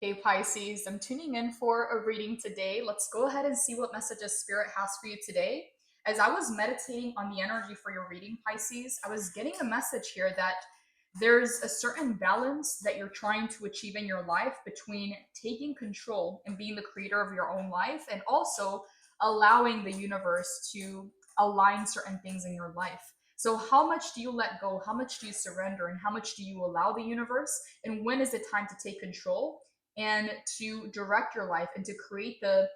Hey Pisces, I'm tuning in for a reading today. Let's go ahead and see what messages Spirit has for you today. As I was meditating on the energy for your reading, Pisces, I was getting a message here that there's a certain balance that you're trying to achieve in your life between taking control and being the creator of your own life and also allowing the universe to align certain things in your life. So, how much do you let go? How much do you surrender? And how much do you allow the universe? And when is it time to take control and to direct your life and to create the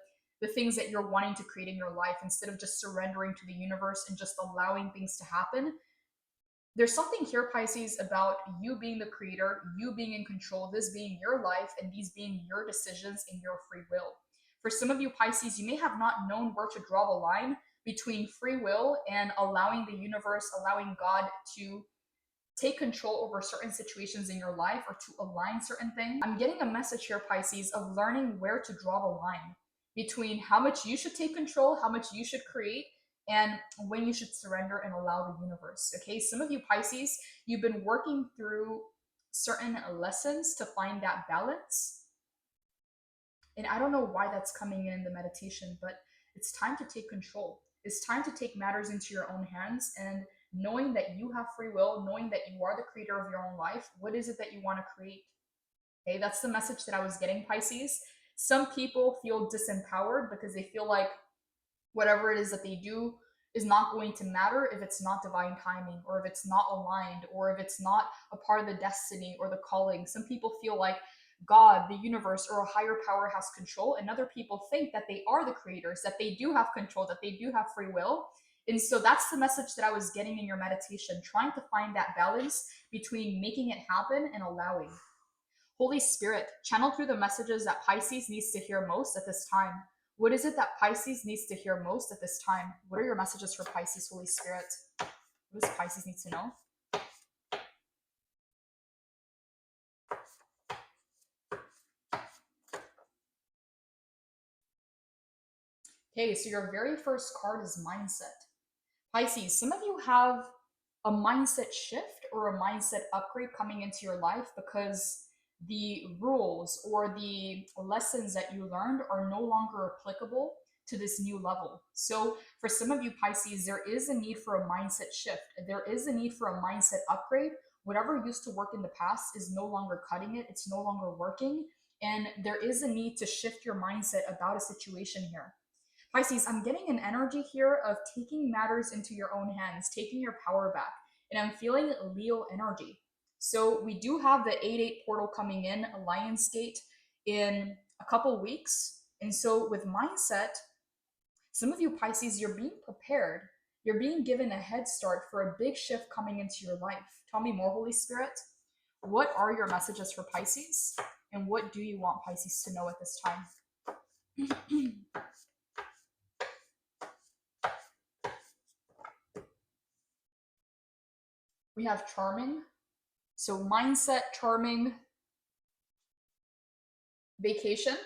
things that you're wanting to create in your life instead of just surrendering to the universe and just allowing things to happen? There's something here, Pisces, about you being the creator, you being in control, this being your life, and these being your decisions and your free will. For some of you, Pisces, you may have not known where to draw the line between free will and allowing the universe, allowing God to take control over certain situations in your life or to align certain things. I'm getting a message here, Pisces, of learning where to draw the line between how much you should take control, how much you should create, and when you should surrender and allow the universe. Okay, some of you, Pisces, you've been working through certain lessons to find that balance. And I don't know why that's coming in the meditation, but it's time to take control. It's time to take matters into your own hands and knowing that you have free will, knowing that you are the creator of your own life. What is it that you want to create? Okay, that's the message that I was getting, Pisces. Some people feel disempowered because they feel like whatever it is that they do is not going to matter if it's not divine timing or if it's not aligned or if it's not a part of the destiny or the calling. Some people feel like God, the universe, or a higher power has control, and other people think that they are the creators, that they do have control, that they do have free will. And so that's the message that I was getting in your meditation, trying to find that balance between making it happen and allowing. Holy Spirit, channel through the messages that Pisces needs to hear most at this time. What is it that Pisces needs to hear most at this time? What are your messages for Pisces, Holy Spirit? What does Pisces need to know? Okay, so your very first card is mindset. Pisces, some of you have a mindset shift or a mindset upgrade coming into your life because the rules or the lessons that you learned are no longer applicable to this new level. So, for some of you, Pisces, there is a need for a mindset shift. There is a need for a mindset upgrade. Whatever used to work in the past is no longer cutting it, it's no longer working. And there is a need to shift your mindset about a situation here. Pisces, I'm getting an energy here of taking matters into your own hands, taking your power back. And I'm feeling Leo energy. So we do have the 8-8 portal coming in, Lionsgate, in a couple weeks. And so with mindset, some of you Pisces, you're being prepared. You're being given a head start for a big shift coming into your life. Tell me more, Holy Spirit. What are your messages for Pisces? And what do you want Pisces to know at this time? We have charming. So mindset, charming, vacation.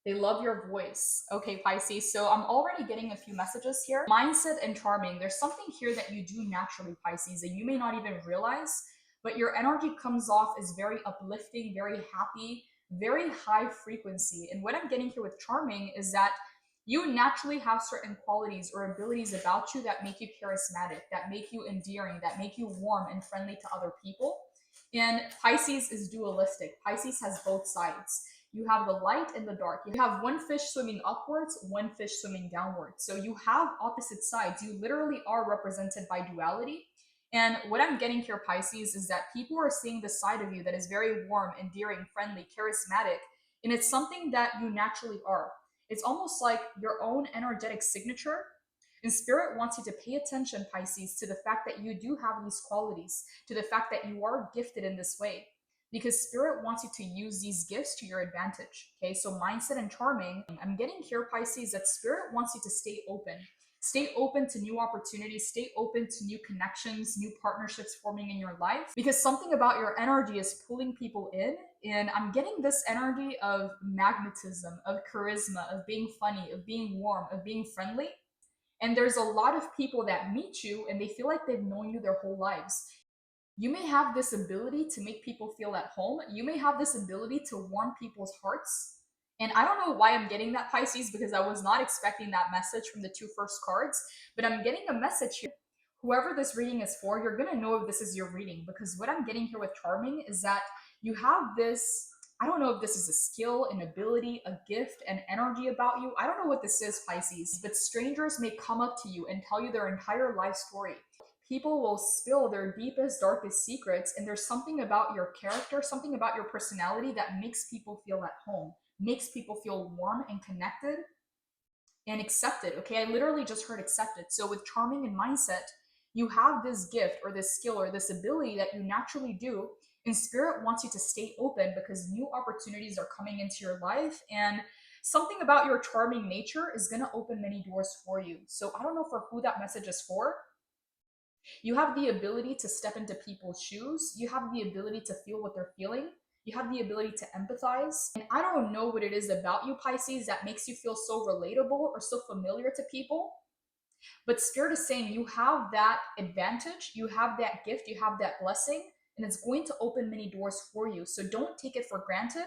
They love your voice. Okay, Pisces. So I'm already getting a few messages here. Mindset and charming. There's something here that you do naturally, Pisces, and you may not even realize, but your energy comes off as very uplifting, very happy, very high frequency. And what I'm getting here with charming is that you naturally have certain qualities or abilities about you that make you charismatic, that make you endearing, that make you warm and friendly to other people. And Pisces is dualistic. Pisces has both sides. You have the light and the dark. You have one fish swimming upwards, one fish swimming downwards. So you have opposite sides. You literally are represented by duality. And what I'm getting here, Pisces, is that people are seeing the side of you that is very warm, endearing, friendly, charismatic. And it's something that you naturally are. It's almost like your own energetic signature. And Spirit wants you to pay attention, Pisces, to the fact that you do have these qualities, to the fact that you are gifted in this way. Because Spirit wants you to use these gifts to your advantage. Okay, so mindset and charming. I'm getting here, Pisces, that Spirit wants you to stay open. Stay open to new opportunities, stay open to new connections, new partnerships forming in your life, because something about your energy is pulling people in. And I'm getting this energy of magnetism, of charisma, of being funny, of being warm, of being friendly. And there's a lot of people that meet you and they feel like they've known you their whole lives. You may have this ability to make people feel at home. You may have this ability to warm people's hearts. And I don't know why I'm getting that, Pisces, because I was not expecting that message from the two first cards, but I'm getting a message here. Whoever this reading is for, you're going to know if this is your reading, because what I'm getting here with Charming is that you have this, I don't know if this is a skill, an ability, a gift, an energy about you. I don't know what this is, Pisces, but strangers may come up to you and tell you their entire life story. People will spill their deepest, darkest secrets, and there's something about your character, something about your personality that makes people feel at home, makes people feel warm and connected and accepted. Okay, I literally just heard accepted. So with Charming and Mindset, you have this gift or this skill or this ability that you naturally do, and Spirit wants you to stay open because new opportunities are coming into your life, and something about your charming nature is going to open many doors for you. So I don't know for who that message is for. You have the ability to step into people's shoes. You have the ability to feel what they're feeling. You have the ability to empathize. And I don't know what it is about you, Pisces, that makes you feel so relatable or so familiar to people. But Spirit is saying you have that advantage, you have that gift, you have that blessing, and it's going to open many doors for you. So don't take it for granted.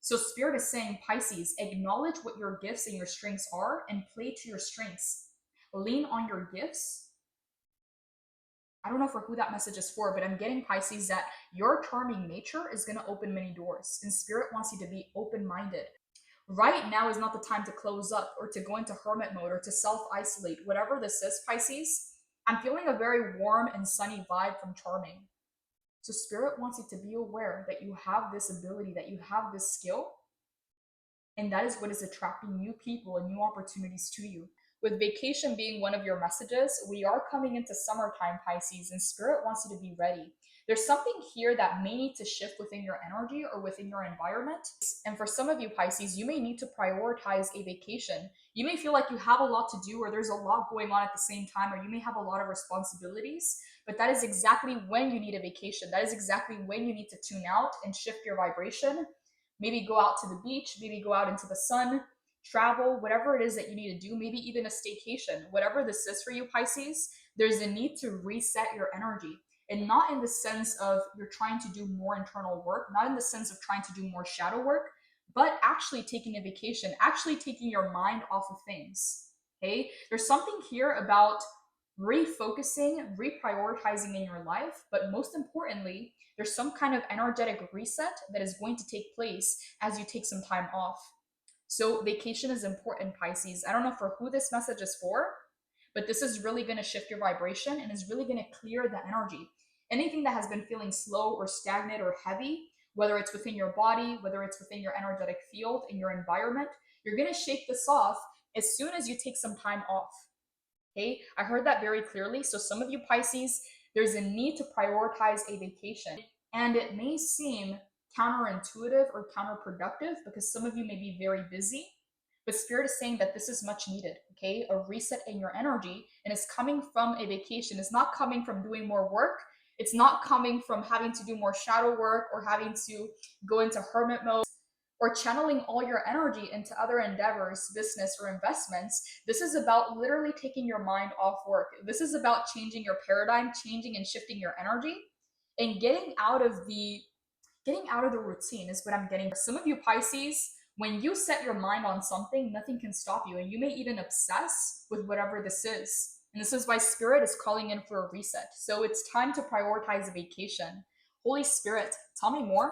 So Spirit is saying, Pisces, acknowledge what your gifts and your strengths are and play to your strengths. Lean on your gifts. I don't know for who that message is for, but I'm getting, Pisces, that your charming nature is going to open many doors, and Spirit wants you to be open-minded. Right now is not the time to close up or to go into hermit mode or to self-isolate. Whatever this is, Pisces, I'm feeling a very warm and sunny vibe from Charming. So Spirit wants you to be aware that you have this ability, that you have this skill, and that is what is attracting new people and new opportunities to you. With vacation being one of your messages, we are coming into summertime, Pisces, and Spirit wants you to be ready. There's something here that may need to shift within your energy or within your environment. And for some of you, Pisces, you may need to prioritize a vacation. You may feel like you have a lot to do, or there's a lot going on at the same time, or you may have a lot of responsibilities, but that is exactly when you need a vacation. That is exactly when you need to tune out and shift your vibration. Maybe go out to the beach, maybe go out into the sun, travel, whatever it is that you need to do, maybe even a staycation. Whatever this is for you, Pisces, there's a need to reset your energy. And not in the sense of you're trying to do more internal work, not in the sense of trying to do more shadow work, but actually taking a vacation, actually taking your mind off of things. Okay? There's something here about refocusing, reprioritizing in your life, but most importantly, there's some kind of energetic reset that is going to take place as you take some time off. So vacation is important, Pisces. I don't know for who this message is for, but this is really going to shift your vibration and is really going to clear the energy. Anything that has been feeling slow or stagnant or heavy, whether it's within your body, whether it's within your energetic field, in your environment, you're going to shake this off as soon as you take some time off. Okay, I heard that very clearly. So some of you, Pisces, there's a need to prioritize a vacation. And it may seem counterintuitive or counterproductive because some of you may be very busy, but Spirit is saying that this is much needed. Okay, a reset in your energy, and it's coming from a vacation. It's not coming from doing more work. It's not coming from having to do more shadow work or having to go into hermit mode or channeling all your energy into other endeavors, business, or investments. This is about literally taking your mind off work. This is about changing your paradigm, changing and shifting your energy, and getting out of the routine is what I'm getting. Some of you, Pisces, when you set your mind on something, nothing can stop you, and you may even obsess with whatever this is. And this is why Spirit is calling in for a reset. So it's time to prioritize a vacation. Holy Spirit, tell me more.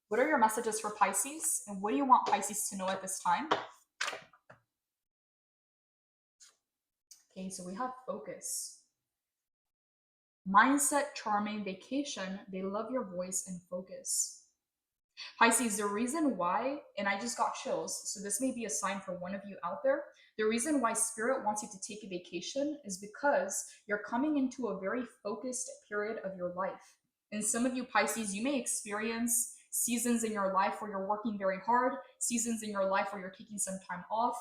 What are your messages for Pisces? And what do you want Pisces to know at this time? Okay, so we have focus. Mindset, charming, vacation. They love your voice and focus. Pisces, the reason why, and I just got chills, so this may be a sign for one of you out there. The reason why Spirit wants you to take a vacation is because you're coming into a very focused period of your life. And some of you, Pisces, you may experience seasons in your life where you're working very hard, seasons in your life where you're taking some time off,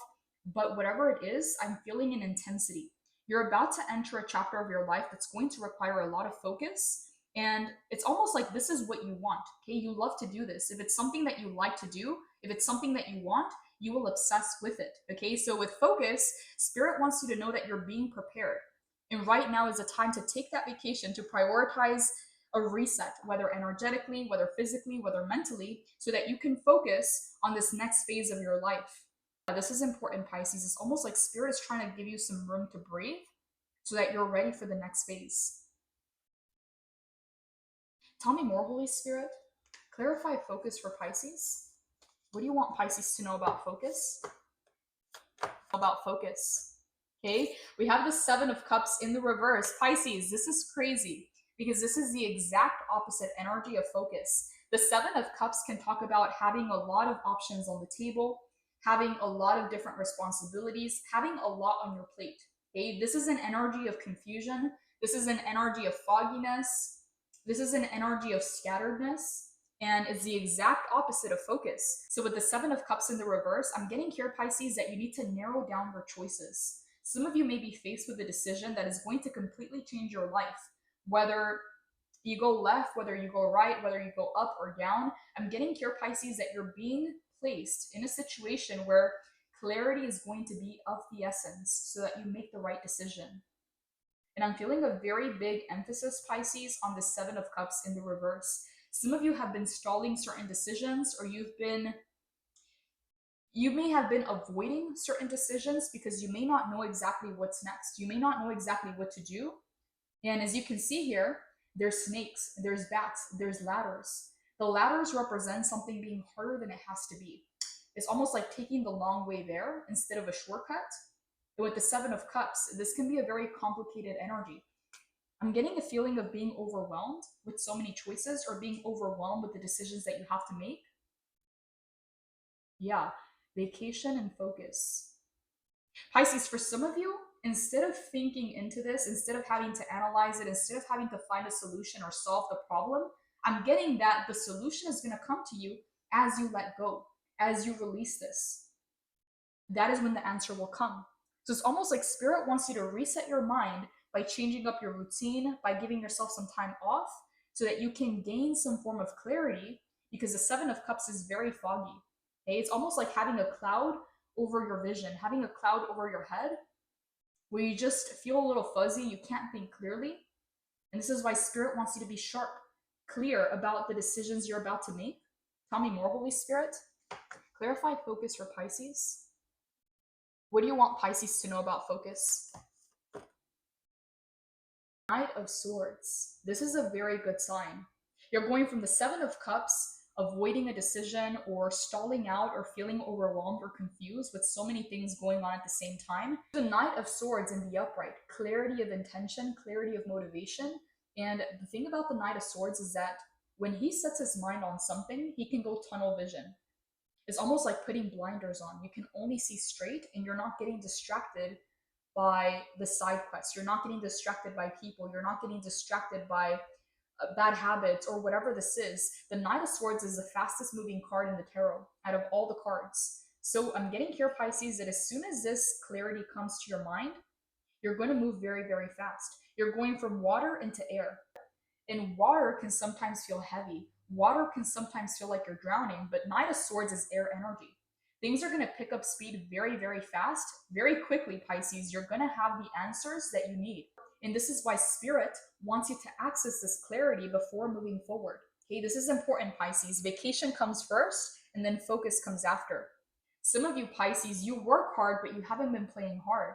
but whatever it is, I'm feeling an intensity. You're about to enter a chapter of your life that's going to require a lot of focus, and it's almost like this is what you want. Okay, you love to do this. If it's something that you like to do, if it's something that you want, you will obsess with it. Okay, so with focus, Spirit wants you to know that you're being prepared, and right now is a time to take that vacation, to prioritize a reset, whether energetically, whether physically, whether mentally, so that you can focus on this next phase of your life. This is important, Pisces. It's almost like Spirit is trying to give you some room to breathe so that you're ready for the next phase. Tell me more, Holy Spirit. Clarify focus for Pisces. What do you want Pisces to know about focus? About focus. Okay, we have the Seven of Cups in the reverse. Pisces, this is crazy because this is the exact opposite energy of focus. The Seven of Cups can talk about having a lot of options on the table, having a lot of different responsibilities, having a lot on your plate. Okay, this is an energy of confusion. This is an energy of fogginess. This is an energy of scatteredness. And it's the exact opposite of focus. So with the Seven of Cups in the reverse, I'm getting here, Pisces, that you need to narrow down your choices. Some of you may be faced with a decision that is going to completely change your life. Whether you go left, whether you go right, whether you go up or down, I'm getting here, Pisces, that you're being placed in a situation where clarity is going to be of the essence so that you make the right decision. And I'm feeling a very big emphasis, Pisces, on the Seven of Cups in the reverse. Some of you have been stalling certain decisions, or you may have been avoiding certain decisions because you may not know exactly what's next. You may not know exactly what to do. And as you can see here, there's snakes, there's bats, there's ladders. The ladders represent something being harder than it has to be. It's almost like taking the long way there instead of a shortcut. And with the Seven of Cups, this can be a very complicated energy. I'm getting a feeling of being overwhelmed with so many choices, or being overwhelmed with the decisions that you have to make. Yeah, vacation and focus. Pisces, for some of you, instead of thinking into this, instead of having to analyze it, instead of having to find a solution or solve the problem, I'm getting that the solution is going to come to you as you let go, as you release this. That is when the answer will come. So it's almost like Spirit wants you to reset your mind by changing up your routine, by giving yourself some time off so that you can gain some form of clarity, because the Seven of Cups is very foggy. Okay? It's almost like having a cloud over your vision, having a cloud over your head where you just feel a little fuzzy, you can't think clearly. And this is why Spirit wants you to be sharp, clear about the decisions you're about to make. Tell me more, Holy Spirit. Clarify focus for Pisces. What do you want Pisces to know about focus? Knight of Swords. This is a very good sign. You're going from the Seven of Cups, avoiding a decision or stalling out or feeling overwhelmed or confused with so many things going on at the same time. The Knight of Swords in the upright, clarity of intention, clarity of motivation. And the thing about the Knight of Swords is that when he sets his mind on something, he can go tunnel vision. It's almost like putting blinders on. You can only see straight and you're not getting distracted by the side quests. You're not getting distracted by people. You're not getting distracted by bad habits or whatever this is. The Knight of Swords is the fastest moving card in the tarot out of all the cards. So I'm getting here, Pisces, that as soon as this clarity comes to your mind, you're going to move very, very fast. You're going from water into air. And water can sometimes feel heavy. Water can sometimes feel like you're drowning, but Knight of Swords is air energy. Things are going to pick up speed very, very fast, very quickly, Pisces. You're going to have the answers that you need. And this is why Spirit wants you to access this clarity before moving forward. Okay, this is important, Pisces. Vacation comes first, and then focus comes after. Some of you, Pisces, you work hard, but you haven't been playing hard.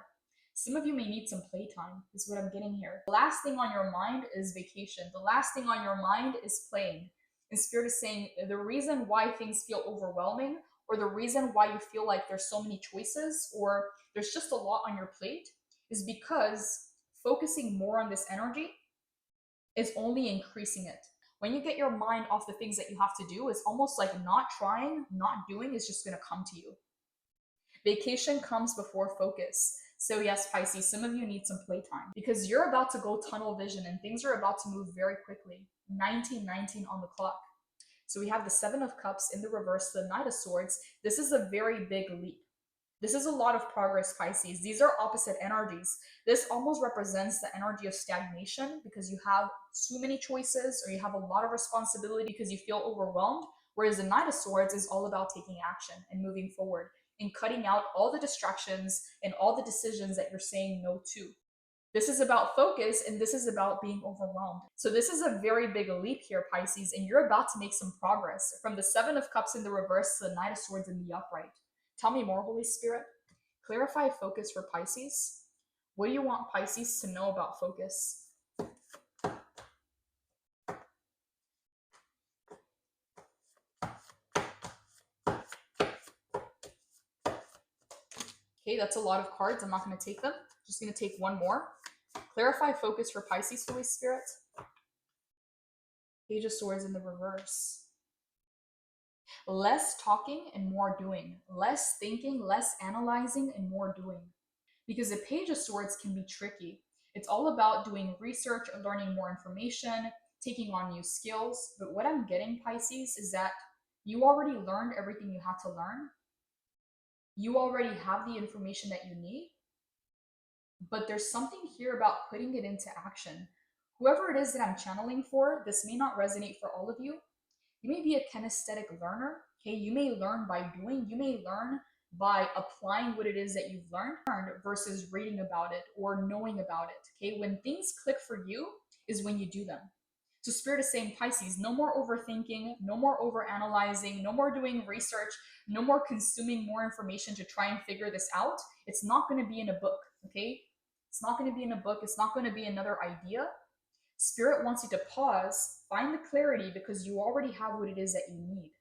Some of you may need some playtime, is what I'm getting here. The last thing on your mind is vacation. The last thing on your mind is playing. And Spirit is saying the reason why things feel overwhelming, or the reason why you feel like there's so many choices, or there's just a lot on your plate, is because focusing more on this energy is only increasing it. When you get your mind off the things that you have to do, it's almost like not trying, not doing is just going to come to you. Vacation comes before focus. So yes, Pisces, some of you need some playtime because you're about to go tunnel vision and things are about to move very quickly. 1919 on the clock. So we have the Seven of Cups in the reverse, the Knight of Swords. This is a very big leap. This is a lot of progress, Pisces. These are opposite energies. This almost represents the energy of stagnation because you have too many choices or you have a lot of responsibility because you feel overwhelmed. Whereas the Knight of Swords is all about taking action and moving forward and cutting out all the distractions and all the decisions that you're saying no to. This is about focus, and this is about being overwhelmed. So this is a very big leap here, Pisces, and you're about to make some progress from the Seven of Cups in the reverse to the Knight of Swords in the upright. Tell me more, Holy Spirit. Clarify focus for Pisces. What do you want Pisces to know about focus? Okay, that's a lot of cards. I'm not going to take them. Just going to take one more. Clarify focus for Pisces, Holy Spirit. Page of Swords in the reverse. Less talking and more doing. Less thinking, less analyzing, and more doing. Because the Page of Swords can be tricky. It's all about doing research, learning more information, taking on new skills. But what I'm getting, Pisces, is that you already learned everything you had to learn. You already have the information that you need. But there's something here about putting it into action. Whoever it is that I'm channeling for, this may not resonate for all of you. You may be a kinesthetic learner. Okay, you may learn by doing. You may learn by applying what it is that you've learned versus reading about it or knowing about it. Okay, when things click for you is when you do them. So Spirit is saying, Pisces, no more overthinking, no more overanalyzing, no more doing research, no more consuming more information to try and figure this out. It's not going to be in a book, okay? It's not going to be in a book. It's not going to be another idea. Spirit wants you to pause, find the clarity, because you already have what it is that you need.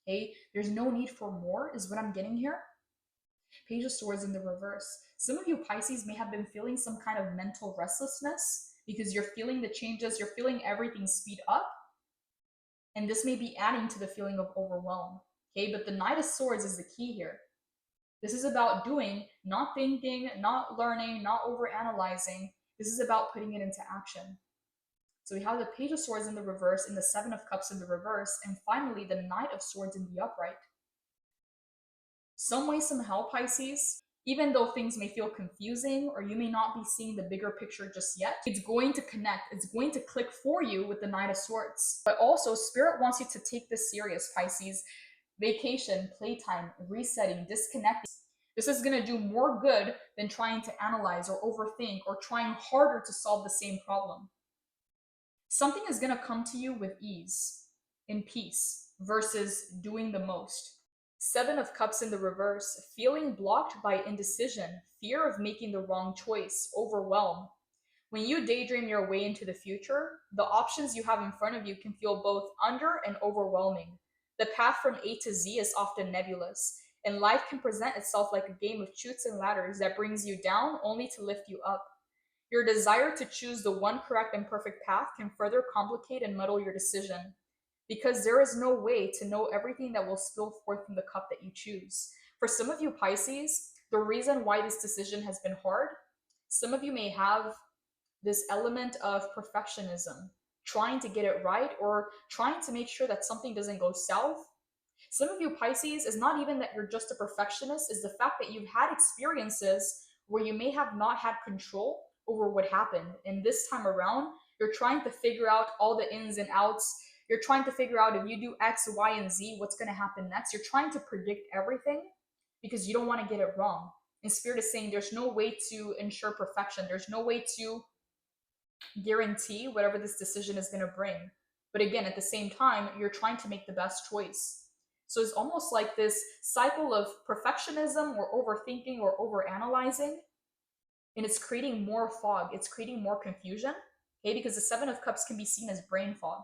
Okay? There's no need for more, is what I'm getting here. Page of Swords in the reverse. Some of you Pisces may have been feeling some kind of mental restlessness because you're feeling the changes, you're feeling everything speed up. And this may be adding to the feeling of overwhelm. Okay, but the Knight of Swords is the key here. This is about doing, not thinking, not learning, not overanalyzing. This is about putting it into action. So we have the Page of Swords in the reverse and the Seven of Cups in the reverse, and finally the Knight of Swords in the upright. Some way, somehow, Pisces, even though things may feel confusing or you may not be seeing the bigger picture just yet, it's going to connect. It's going to click for you with the Knight of Swords. But also, Spirit wants you to take this serious, Pisces. Vacation, playtime, resetting, disconnecting. This is going to do more good than trying to analyze or overthink or trying harder to solve the same problem. Something is going to come to you with ease, in peace, versus doing the most. Seven of Cups in the reverse, feeling blocked by indecision, fear of making the wrong choice, overwhelm. When you daydream your way into the future, the options you have in front of you can feel both under and overwhelming. The path from A to Z is often nebulous, and life can present itself like a game of chutes and ladders that brings you down only to lift you up. Your desire to choose the one correct and perfect path can further complicate and muddle your decision, because there is no way to know everything that will spill forth from the cup that you choose. For some of you Pisces, the reason why this decision has been hard, some of you may have this element of perfectionism, trying to get it right or trying to make sure that something doesn't go south. Some of you Pisces, is not even that you're just a perfectionist, is the fact that you've had experiences where you may have not had control over what happened. And this time around, you're trying to figure out all the ins and outs. You're trying to figure out if you do X, Y, and Z, what's going to happen next. You're trying to predict everything because you don't want to get it wrong. And Spirit is saying there's no way to ensure perfection. There's no way to guarantee whatever this decision is going to bring. But again, at the same time, you're trying to make the best choice. So it's almost like this cycle of perfectionism or overthinking or overanalyzing, and it's creating more fog. It's creating more confusion, okay? Because the Seven of Cups can be seen as brain fog,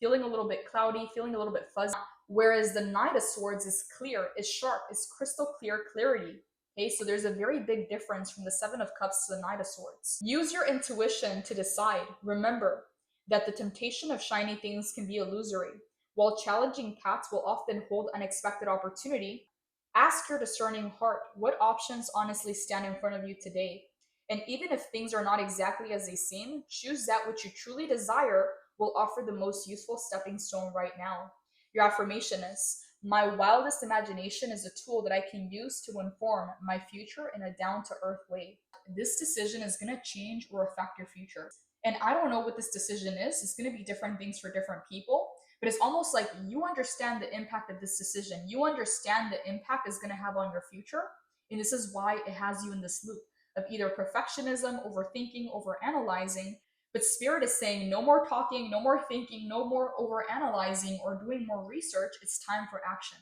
feeling a little bit cloudy, feeling a little bit fuzzy, whereas the Knight of Swords is clear, is sharp, is crystal clear clarity. Okay, so there's a very big difference from the Seven of Cups to the Knight of Swords. Use your intuition to decide. Remember that the temptation of shiny things can be illusory, while challenging paths will often hold unexpected opportunity. Ask your discerning heart, what options honestly stand in front of you today? And even if things are not exactly as they seem, choose that which you truly desire will offer the most useful stepping stone right now. Your affirmation is, my wildest imagination is a tool that I can use to inform my future in a down-to-earth way. This decision is going to change or affect your future. And I don't know what this decision is. It's going to be different things for different people. But it's almost like you understand the impact of this decision. You understand the impact it's going to have on your future. And this is why it has you in this loop. of either perfectionism, overthinking, overanalyzing. But Spirit is saying no more talking, no more thinking, no more overanalyzing or doing more research. It's time for action.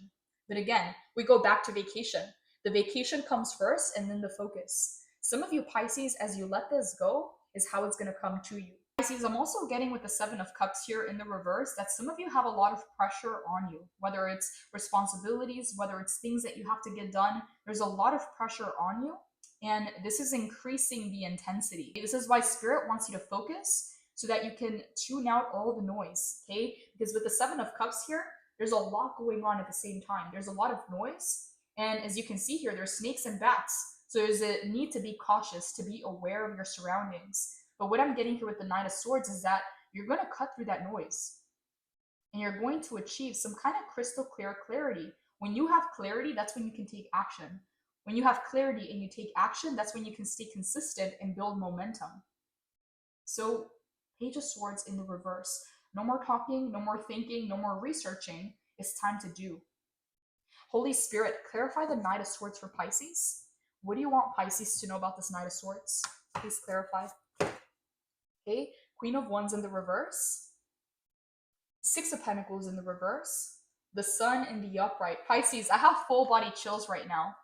But again, we go back to vacation. The vacation comes first and then the focus. Some of you Pisces, as you let this go, is how it's going to come to you. Pisces, I'm also getting with the Seven of Cups here in the reverse that some of you have a lot of pressure on you, whether it's responsibilities, whether it's things that you have to get done. There's a lot of pressure on you, and this is increasing the intensity. This is why Spirit wants you to focus so that you can tune out all the noise, okay? Because with the Seven of Cups here, there's a lot going on at the same time. There's a lot of noise, and as you can see here, there's snakes and bats. So there's a need to be cautious, to be aware of your surroundings. But what I'm getting here with the Knight of Swords is that you're going to cut through that noise and you're going to achieve some kind of crystal clear clarity. When you have clarity, that's when you can take action. When you have clarity and you take action, that's when you can stay consistent and build momentum. So, Page of Swords in the reverse. No more talking, no more thinking, no more researching. It's time to do. Holy Spirit, clarify the Knight of Swords for Pisces. What do you want Pisces to know about this Knight of Swords? Please clarify. Okay, Queen of Wands in the reverse, Six of Pentacles in the reverse, the Sun in the upright. Pisces, I have full body chills right now.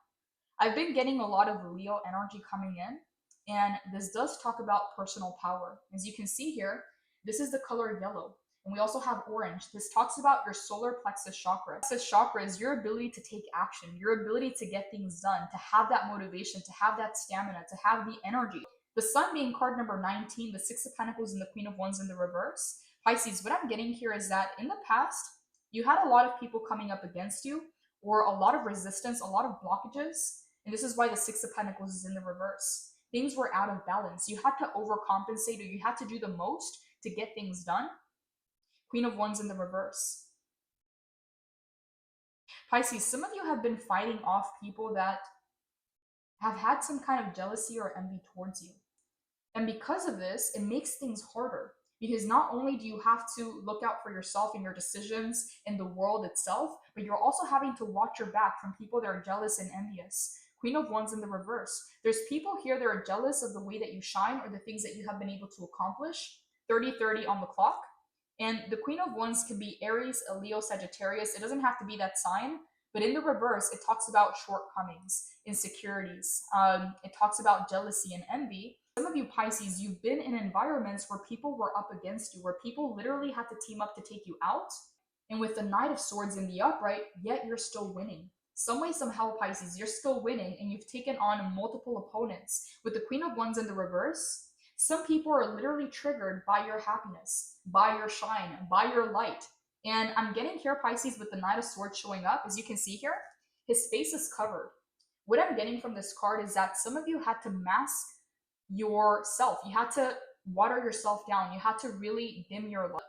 I've been getting a lot of Leo energy coming in, and this does talk about personal power. As you can see here, this is the color yellow, and we also have orange. This talks about your solar plexus chakra. Plexus chakra is your ability to take action, your ability to get things done, to have that motivation, to have that stamina, to have the energy. The Sun being card number 19, the Six of Pentacles and the Queen of Wands in the reverse. Pisces, what I'm getting here is that in the past, you had a lot of people coming up against you, or a lot of resistance, a lot of blockages. And this is why the Six of Pentacles is in the reverse. Things were out of balance. You had to overcompensate, or you had to do the most to get things done. Queen of Wands in the reverse. Pisces, some of you have been fighting off people that have had some kind of jealousy or envy towards you. And because of this, it makes things harder. Because not only do you have to look out for yourself and your decisions in the world itself, but you're also having to watch your back from people that are jealous and envious. Queen of Wands in the reverse. There's people here that are jealous of the way that you shine or the things that you have been able to accomplish. 30-30 on the clock. And the Queen of Wands can be Aries, a Leo, Sagittarius. It doesn't have to be that sign. But in the reverse, it talks about shortcomings, insecurities. It talks about jealousy and envy. Some of you Pisces, you've been in environments where people were up against you, where people literally had to team up to take you out. And with the Knight of Swords in the upright, yet you're still winning. Some way, somehow, Pisces, you're still winning and you've taken on multiple opponents. With the Queen of Wands in the reverse, some people are literally triggered by your happiness, by your shine, by your light. And I'm getting here, Pisces, with the Knight of Swords showing up. As you can see here, his face is covered. What I'm getting from this card is that some of you had to mask yourself. You had to water yourself down. You had to really dim your light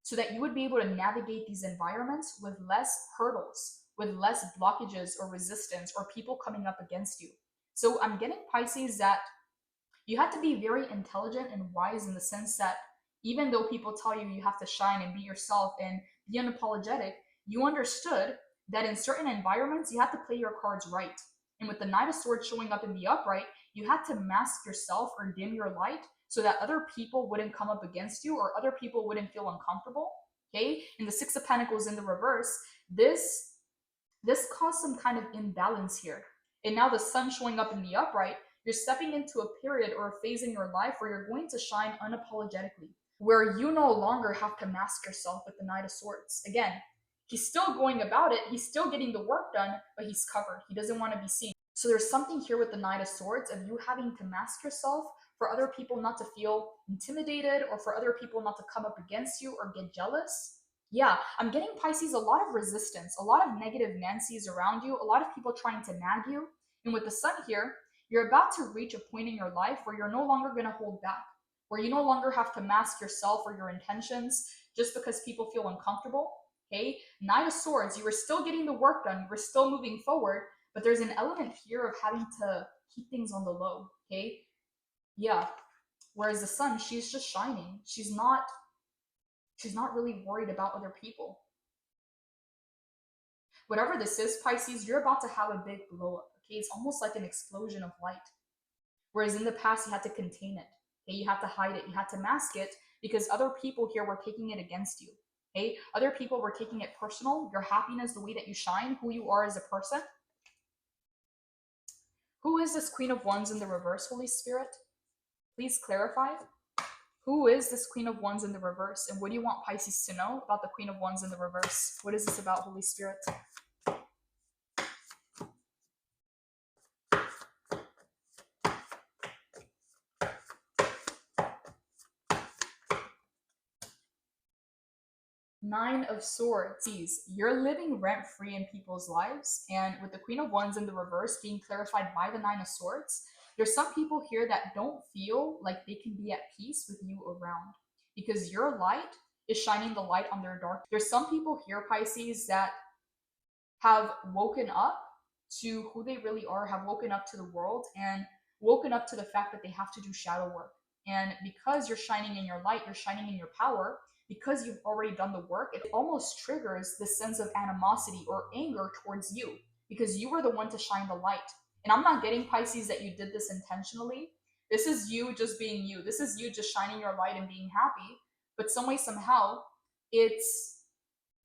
so that you would be able to navigate these environments with less hurdles, with less blockages or resistance or people coming up against you. So I'm getting, Pisces, that you have to be very intelligent and wise in the sense that even though people tell you you have to shine and be yourself and be unapologetic, you understood that in certain environments, you have to play your cards right. And with the Knight of Swords showing up in the upright, you had to mask yourself or dim your light so that other people wouldn't come up against you or other people wouldn't feel uncomfortable. Okay? And the Six of Pentacles in the reverse, this caused some kind of imbalance here. And now the Sun showing up in the upright, you're stepping into a period or a phase in your life where you're going to shine unapologetically, where you no longer have to mask yourself with the Knight of Swords. Again, he's still going about it, he's still getting the work done, but he's covered. He doesn't want to be seen. So there's something here with the Knight of Swords of you having to mask yourself for other people not to feel intimidated or for other people not to come up against you or get jealous. Yeah, I'm getting, Pisces, a lot of resistance, a lot of negative Nancy's around you, a lot of people trying to nag you. And with the Sun here, you're about to reach a point in your life where you're no longer going to hold back, where you no longer have to mask yourself or your intentions just because people feel uncomfortable. Okay, Knight of Swords, you were still getting the work done, you were still moving forward, but there's an element here of having to keep things on the low. Okay, yeah. Whereas the Sun, she's just shining. She's not really worried about other people. Whatever this is, Pisces, you're about to have a big blow up. Okay, it's almost like an explosion of light. Whereas in the past, you had to contain it. Okay? You had to hide it. You had to mask it because other people here were taking it against you. Okay? Other people were taking it personal, your happiness, the way that you shine, who you are as a person. Who is this Queen of Wands in the reverse, Holy Spirit? Please clarify. Who is this Queen of Wands in the reverse? And what do you want Pisces to know about the Queen of Wands in the reverse? What is this about, Holy Spirit? Nine of Swords. You're living rent-free in people's lives. And with the Queen of Wands in the reverse being clarified by the Nine of Swords, there's some people here that don't feel like they can be at peace with you around because your light is shining the light on their dark. There's some people here, Pisces, that have woken up to who they really are, have woken up to the world, and woken up to the fact that they have to do shadow work. And because you're shining in your light, you're shining in your power, because you've already done the work, it almost triggers this sense of animosity or anger towards you because you were the one to shine the light. And I'm not getting, Pisces, that you did this intentionally. This is you just being you. This is you just shining your light and being happy. But some way, somehow, it's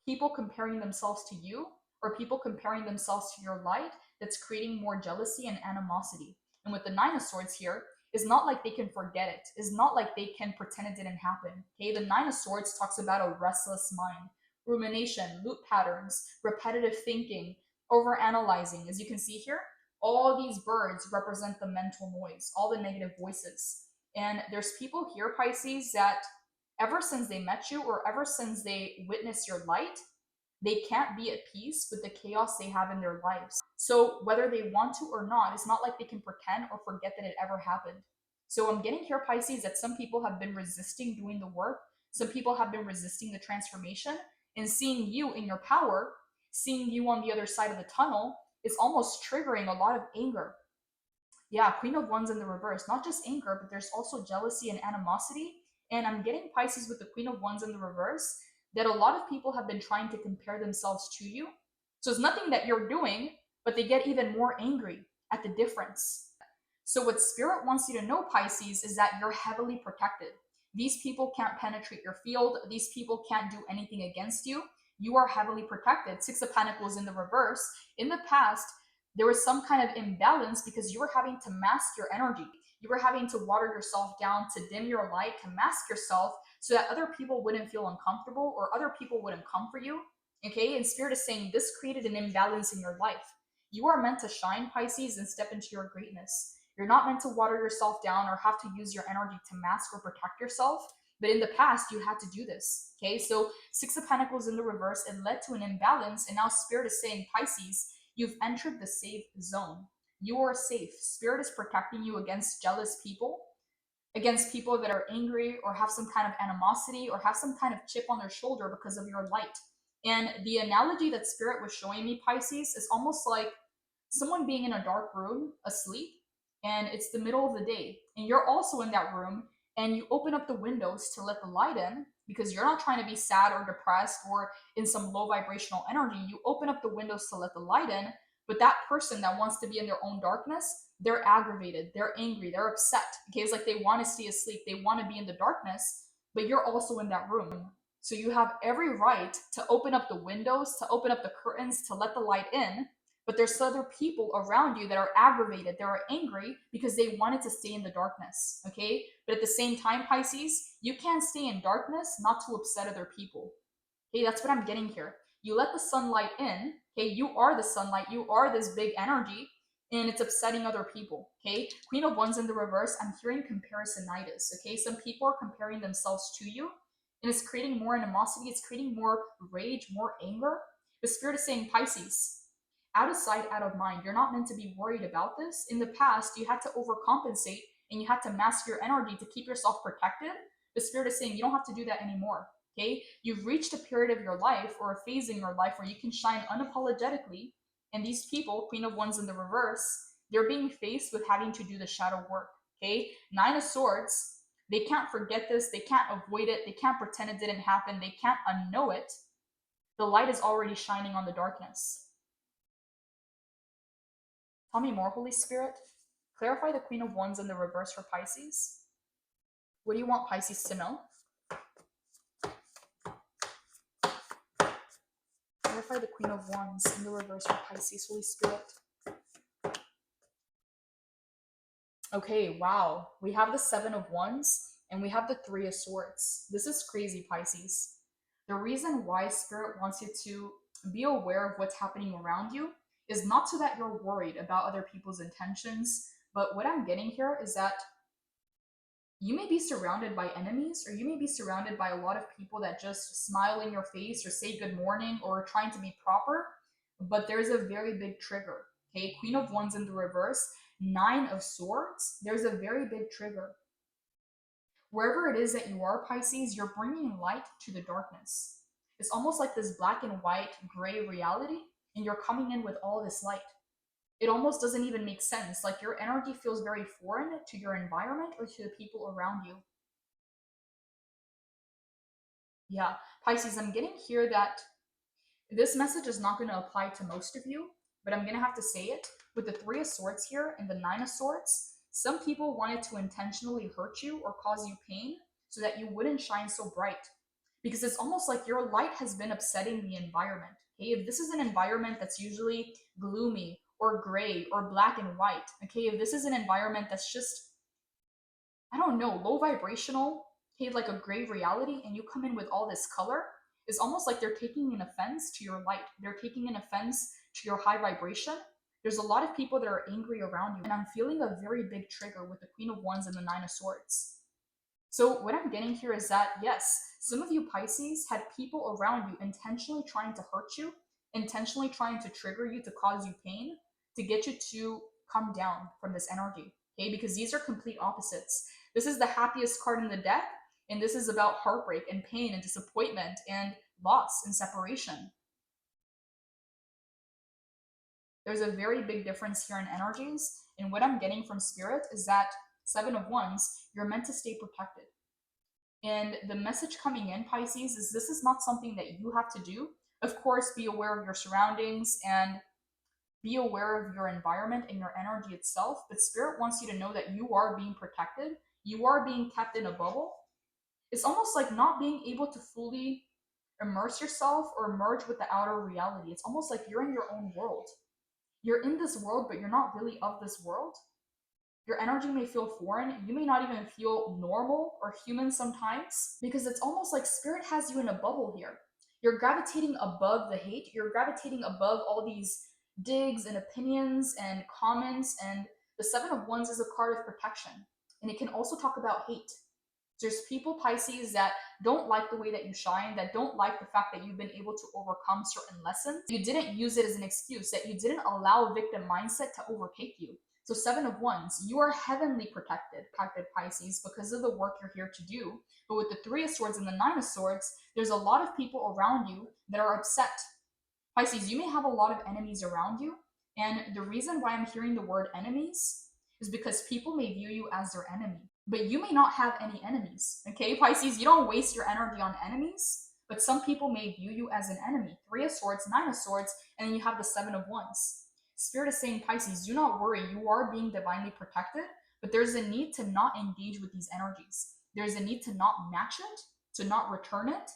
people comparing themselves to you or people comparing themselves to your light that's creating more jealousy and animosity. And with the Nine of Swords here, it's not like they can forget it. It's not like they can pretend it didn't happen. Okay, the Nine of Swords talks about a restless mind, rumination, loop patterns, repetitive thinking, over analyzing. As you can see here, all these birds represent the mental noise, all the negative voices. And there's people here, Pisces, that ever since they met you or ever since they witnessed your light, they can't be at peace with the chaos they have in their lives. So whether they want to or not, it's not like they can pretend or forget that it ever happened. So I'm getting here, Pisces, that some people have been resisting doing the work. Some people have been resisting the transformation, and seeing you in your power, seeing you on the other side of the tunnel is almost triggering a lot of anger. Yeah, Queen of Wands in the reverse, not just anger, but there's also jealousy and animosity. And I'm getting, Pisces, with the Queen of Wands in the reverse, that a lot of people have been trying to compare themselves to you. So it's nothing that you're doing, but they get even more angry at the difference. So what Spirit wants you to know, Pisces, is that you're heavily protected. These people can't penetrate your field. These people can't do anything against you. You are heavily protected. Six of Pentacles in the reverse. In the past, there was some kind of imbalance because you were having to mask your energy. You were having to water yourself down, to dim your light, to mask yourself so that other people wouldn't feel uncomfortable or other people wouldn't come for you. Okay, and Spirit is saying this created an imbalance in your life. You are meant to shine, Pisces, and step into your greatness. You're not meant to water yourself down or have to use your energy to mask or protect yourself. But in the past, you had to do this. Okay, so Six of Pentacles in the reverse, it led to an imbalance. And now Spirit is saying, Pisces, you've entered the safe zone. You are safe. Spirit is protecting you against jealous people, against people that are angry or have some kind of animosity or have some kind of chip on their shoulder because of your light. And the analogy that Spirit was showing me, Pisces, is almost like someone being in a dark room asleep, and it's the middle of the day, and you're also in that room, and you open up the windows to let the light in because you're not trying to be sad or depressed or in some low vibrational energy. You open up the windows to let the light in, but that person that wants to be in their own darkness, they're aggravated, they're angry, they're upset. Okay, it's like they want to stay asleep, they want to be in the darkness, but you're also in that room. So you have every right to open up the windows, to open up the curtains, to let the light in. But there's other people around you that are aggravated, that are angry because they wanted to stay in the darkness. Okay, but at the same time, Pisces, you can't stay in darkness not to upset other people. Okay, that's what I'm getting here. You let the sunlight in. Okay, you are the sunlight. You are this big energy, and it's upsetting other people. Okay, Queen of Wands in the reverse, I'm hearing comparisonitis. Okay, some people are comparing themselves to you, and it's creating more animosity. It's creating more rage, more anger. The Spirit is saying, Pisces, out of sight, out of mind. You're not meant to be worried about this. In the past, you had to overcompensate and you had to mask your energy to keep yourself protected. The Spirit is saying you don't have to do that anymore. Okay, you've reached a period of your life or a phase in your life where you can shine unapologetically. And these people, Queen of Wands in the reverse, they're being faced with having to do the shadow work. Okay, Nine of Swords, they can't forget this, they can't avoid it, they can't pretend it didn't happen, they can't unknow it. The light is already shining on the darkness. Tell me more, Holy Spirit. Clarify the Queen of Wands in the reverse for Pisces. What do you want Pisces to know? Clarify the Queen of Wands in the reverse for Pisces, Holy Spirit. Okay, wow. We have the Seven of Wands and we have the Three of Swords. This is crazy, Pisces. The reason why Spirit wants you to be aware of what's happening around you is not so that you're worried about other people's intentions, but what I'm getting here is that you may be surrounded by enemies, or you may be surrounded by a lot of people that just smile in your face or say good morning or are trying to be proper, but there's a very big trigger. Okay, Queen of Wands in the reverse, Nine of Swords, there's a very big trigger. Wherever it is that you are, Pisces, you're bringing light to the darkness. It's almost like this black and white, gray reality, and you're coming in with all this light. It almost doesn't even make sense. Like your energy feels very foreign to your environment or to the people around you. Yeah, Pisces, I'm getting here that this message is not going to apply to most of you, but I'm going to have to say it. With the Three of Swords here and the Nine of Swords, some people wanted to intentionally hurt you or cause you pain so that you wouldn't shine so bright. Because it's almost like your light has been upsetting the environment. Okay, if this is an environment that's usually gloomy or gray or black and white, okay, if this is an environment that's just, I don't know, low vibrational, okay, like a gray reality, and you come in with all this color, it's almost like they're taking an offense to your light. They're taking an offense to your high vibration. There's a lot of people that are angry around you, and I'm feeling a very big trigger with the Queen of Wands and the Nine of Swords. So what I'm getting here is that, yes, some of you Pisces had people around you intentionally trying to hurt you, intentionally trying to trigger you, to cause you pain, to get you to come down from this energy, okay? Because these are complete opposites. This is the happiest card in the deck, and this is about heartbreak and pain and disappointment and loss and separation. There's a very big difference here in energies, and what I'm getting from Spirit is that Seven of Wands, you're meant to stay protected. And the message coming in, Pisces, is this is not something that you have to do. Of course, be aware of your surroundings and be aware of your environment and your energy itself. But Spirit wants you to know that you are being protected. You are being kept in a bubble. It's almost like not being able to fully immerse yourself or merge with the outer reality. It's almost like you're in your own world. You're in this world, but you're not really of this world. Your energy may feel foreign. You may not even feel normal or human sometimes, because it's almost like Spirit has you in a bubble here. You're gravitating above the hate. You're gravitating above all these digs and opinions and comments. And the Seven of Wands is a card of protection. And it can also talk about hate. There's people, Pisces, that don't like the way that you shine, that don't like the fact that you've been able to overcome certain lessons. You didn't use it as an excuse, that you didn't allow victim mindset to overtake you. So Seven of Wands, you are heavenly protected, Pisces, because of the work you're here to do. But with the Three of Swords and the Nine of Swords, there's a lot of people around you that are upset. Pisces, you may have a lot of enemies around you. And the reason why I'm hearing the word enemies is because people may view you as their enemy. But you may not have any enemies, okay, Pisces? You don't waste your energy on enemies, but some people may view you as an enemy. Three of Swords, Nine of Swords, and then you have the Seven of Wands. Spirit is saying, Pisces, do not worry. You are being divinely protected, but there's a need to not engage with these energies. There's a need to not match it, to not return it,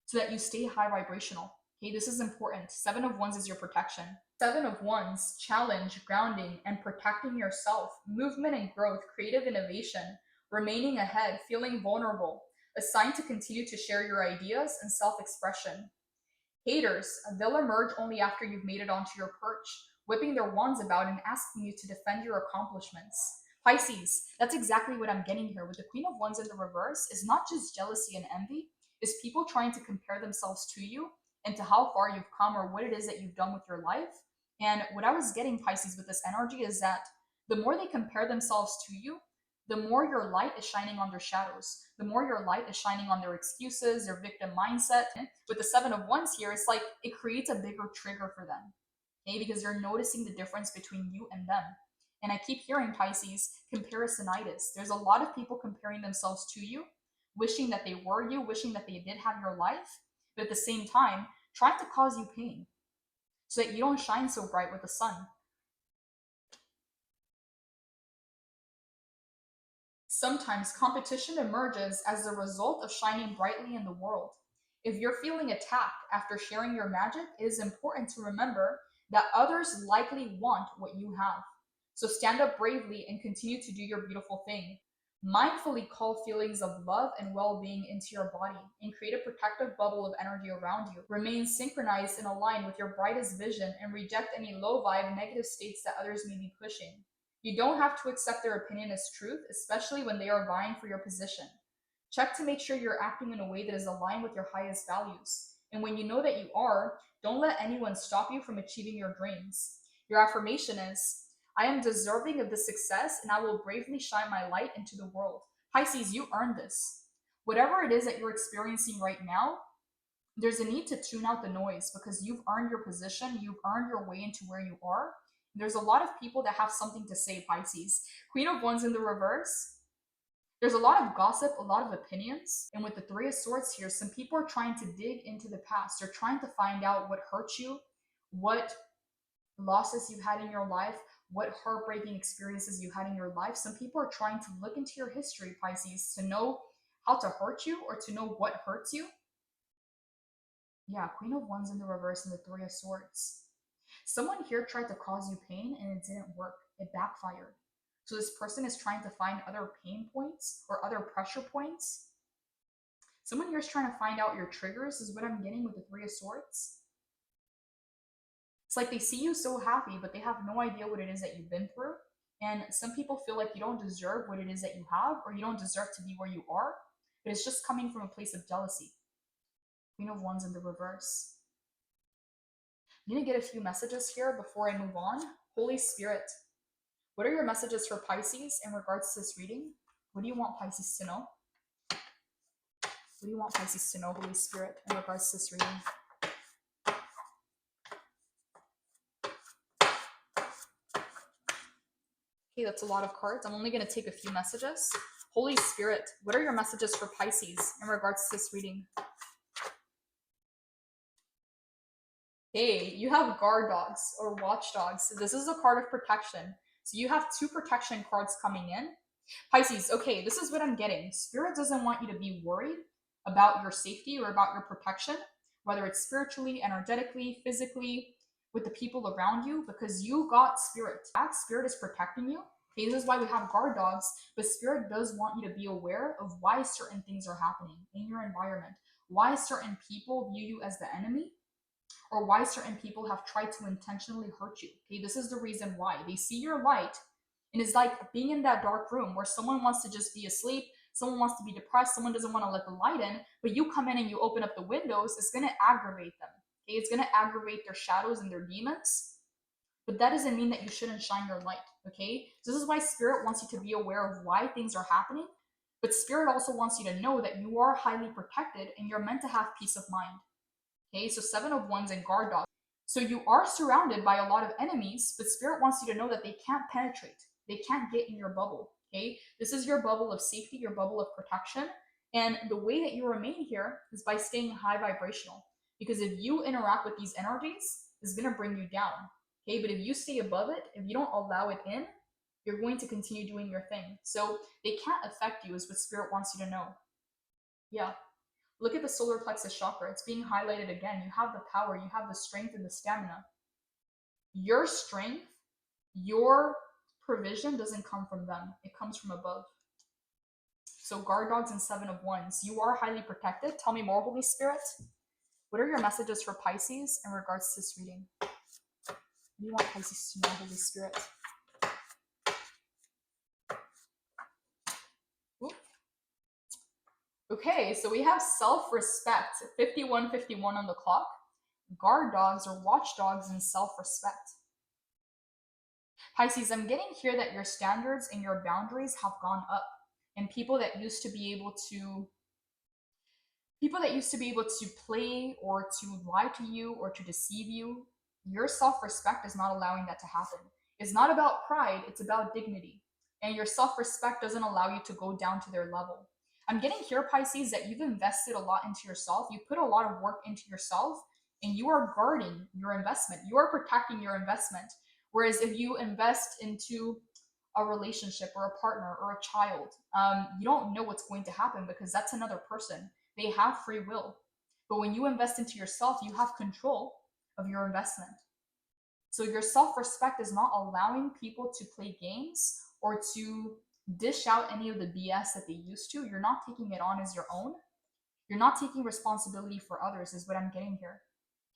so that you stay high vibrational. Okay, this is important. Seven of Wands is your protection. Seven of Wands, challenge, grounding, and protecting yourself, movement and growth, creative innovation, remaining ahead, feeling vulnerable, a sign to continue to share your ideas and self-expression. Haters, they'll emerge only after you've made it onto your perch, whipping their wands about and asking you to defend your accomplishments. Pisces, that's exactly what I'm getting here with the Queen of Wands in the reverse. Is not just jealousy and envy, is people trying to compare themselves to you and to how far you've come or what it is that you've done with your life. And what I was getting, Pisces, with this energy is that the more they compare themselves to you, the more your light is shining on their shadows, the more your light is shining on their excuses, their victim mindset. With the Seven of Wands here, it's like it creates a bigger trigger for them, okay? Because they're noticing the difference between you and them. And I keep hearing, Pisces, comparisonitis. There's a lot of people comparing themselves to you, wishing that they were you, wishing that they did have your life, but at the same time, trying to cause you pain so that you don't shine so bright with the sun. Sometimes competition emerges as the result of shining brightly in the world. If you're feeling attacked after sharing your magic, it is important to remember that others likely want what you have. So stand up bravely and continue to do your beautiful thing. Mindfully call feelings of love and well being into your body and create a protective bubble of energy around you. Remain synchronized and aligned with your brightest vision and reject any low vibe, negative states that others may be pushing. You don't have to accept their opinion as truth, especially when they are vying for your position. Check to make sure you're acting in a way that is aligned with your highest values. And when you know that you are, don't let anyone stop you from achieving your dreams. Your affirmation is, I am deserving of this success and I will bravely shine my light into the world. Pisces, you earned this. Whatever it is that you're experiencing right now, there's a need to tune out the noise because you've earned your position, you've earned your way into where you are. There's a lot of people that have something to say, Pisces. Queen of Wands in the reverse. There's a lot of gossip, a lot of opinions. And with the Three of Swords here, some people are trying to dig into the past. They're trying to find out what hurt you, what losses you had in your life, what heartbreaking experiences you had in your life. Some people are trying to look into your history, Pisces, to know how to hurt you or to know what hurts you. Yeah, Queen of Wands in the reverse and the Three of Swords. Someone here tried to cause you pain and it didn't work. It backfired. So this person is trying to find other pain points or other pressure points. Someone here is trying to find out your triggers, is what I'm getting with the Three of Swords. It's like they see you so happy, but they have no idea what it is that you've been through. And some people feel like you don't deserve what it is that you have, or you don't deserve to be where you are, but it's just coming from a place of jealousy. Queen of Wands in the reverse. I'm going to get a few messages here before I move on. Holy Spirit, what are your messages for Pisces in regards to this reading? What do you want Pisces to know? What do you want Pisces to know, Holy Spirit, in regards to this reading? Okay, that's a lot of cards. I'm only going to take a few messages. Holy Spirit, what are your messages for Pisces in regards to this reading? Hey, you have guard dogs or watchdogs. So this is a card of protection. So you have two protection cards coming in. Pisces, okay, this is what I'm getting. Spirit doesn't want you to be worried about your safety or about your protection, whether it's spiritually, energetically, physically, with the people around you, because you got Spirit. That Spirit is protecting you. Okay, this is why we have guard dogs, but Spirit does want you to be aware of why certain things are happening in your environment, why certain people view you as the enemy, or why certain people have tried to intentionally hurt you. Okay, this is the reason why. They see your light, and it's like being in that dark room where someone wants to just be asleep, someone wants to be depressed, someone doesn't want to let the light in, but you come in and you open up the windows, it's going to aggravate them. Okay, it's going to aggravate their shadows and their demons, but that doesn't mean that you shouldn't shine your light. Okay, so this is why Spirit wants you to be aware of why things are happening, but Spirit also wants you to know that you are highly protected and you're meant to have peace of mind. Okay, so Seven of Wands and guard dogs. So you are surrounded by a lot of enemies, but Spirit wants you to know that they can't penetrate. They can't get in your bubble. Okay, this is your bubble of safety, your bubble of protection. And the way that you remain here is by staying high vibrational. Because if you interact with these energies, it's going to bring you down. Okay, but if you stay above it, if you don't allow it in, you're going to continue doing your thing. So they can't affect you, is what Spirit wants you to know. Yeah. Look at the solar plexus chakra. It's being highlighted again. You have the power, you have the strength and the stamina. Your strength, your provision doesn't come from them. It comes from above. So guard dogs and Seven of Wands. You are highly protected. Tell me more, Holy Spirit. What are your messages for Pisces in regards to this reading? What do you want Pisces to know, Holy Spirit? Ooh. Okay, so we have self-respect, 51:51 on the clock. Guard dogs or watchdogs and self-respect. Pisces, I'm getting here that your standards and your boundaries have gone up, and people that used to be able to play or to lie to you or to deceive you, your self-respect is not allowing that to happen. It's not about pride, it's about dignity. And your self-respect doesn't allow you to go down to their level. I'm getting here, Pisces, that you've invested a lot into yourself. You put a lot of work into yourself, and you are guarding your investment. You are protecting your investment. Whereas if you invest into a relationship or a partner or a child, you don't know what's going to happen because that's another person. They have free will. But when you invest into yourself, you have control of your investment. So your self respect is not allowing people to play games or to dish out any of the BS that they used to. You're not taking it on as your own. You're not taking responsibility for others, is what I'm getting here.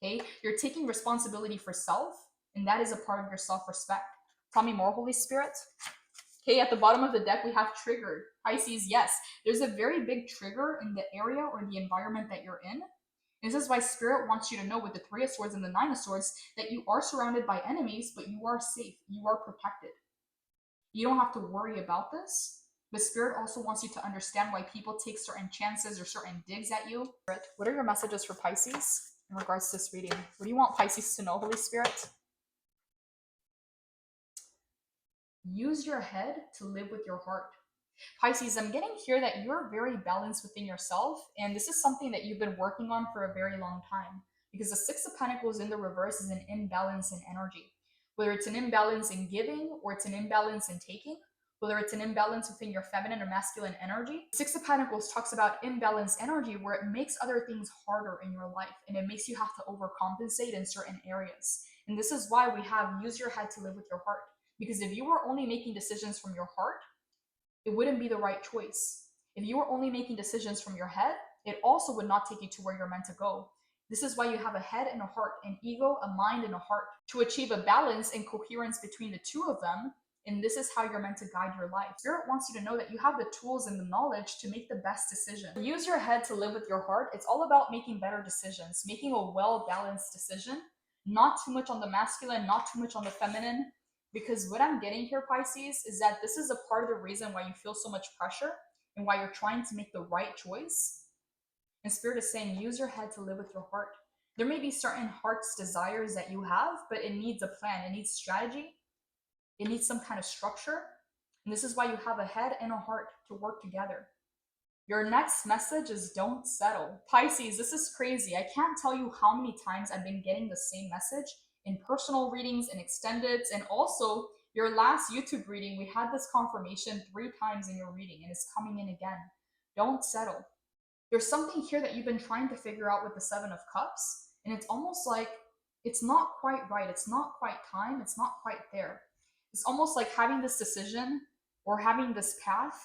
Okay? You're taking responsibility for self, and that is a part of your self respect. Tell me more, Holy Spirit. Okay, at the bottom of the deck, we have triggered. Pisces, yes, there's a very big trigger in the area or the environment that you're in. This is why Spirit wants you to know with the Three of Swords and the Nine of Swords that you are surrounded by enemies, but you are safe. You are protected. You don't have to worry about this. But Spirit also wants you to understand why people take certain chances or certain digs at you. What are your messages for Pisces in regards to this reading? What do you want Pisces to know, Holy Spirit? Use your head to live with your heart. Pisces, I'm getting here that you're very balanced within yourself, and this is something that you've been working on for a very long time, because the Six of Pentacles in the reverse is an imbalance in energy. Whether it's an imbalance in giving or it's an imbalance in taking, whether it's an imbalance within your feminine or masculine energy. Six of Pentacles talks about imbalanced energy where it makes other things harder in your life, and it makes you have to overcompensate in certain areas. And this is why we have use your head to live with your heart. Because if you were only making decisions from your heart, it wouldn't be the right choice. If you were only making decisions from your head, it also would not take you to where you're meant to go. This is why you have a head and a heart, an ego, a mind, and a heart, to achieve a balance and coherence between the two of them. And this is how you're meant to guide your life. Spirit wants you to know that you have the tools and the knowledge to make the best decision. Use your head to live with your heart. It's all about making better decisions, making a well-balanced decision, not too much on the masculine, not too much on the feminine. Because what I'm getting here, Pisces, is that this is a part of the reason why you feel so much pressure and why you're trying to make the right choice. And Spirit is saying, use your head to live with your heart. There may be certain heart's desires that you have, but it needs a plan. It needs strategy. It needs some kind of structure. And this is why you have a head and a heart to work together. Your next message is don't settle. Pisces, this is crazy. I can't tell you how many times I've been getting the same message in personal readings and extendeds, and also your last YouTube reading, we had this confirmation 3 times in your reading, and it's coming in again. Don't settle. There's something here that you've been trying to figure out with the Seven of Cups, and it's almost like it's not quite right. It's not quite time. It's not quite there. It's almost like having this decision or having this path.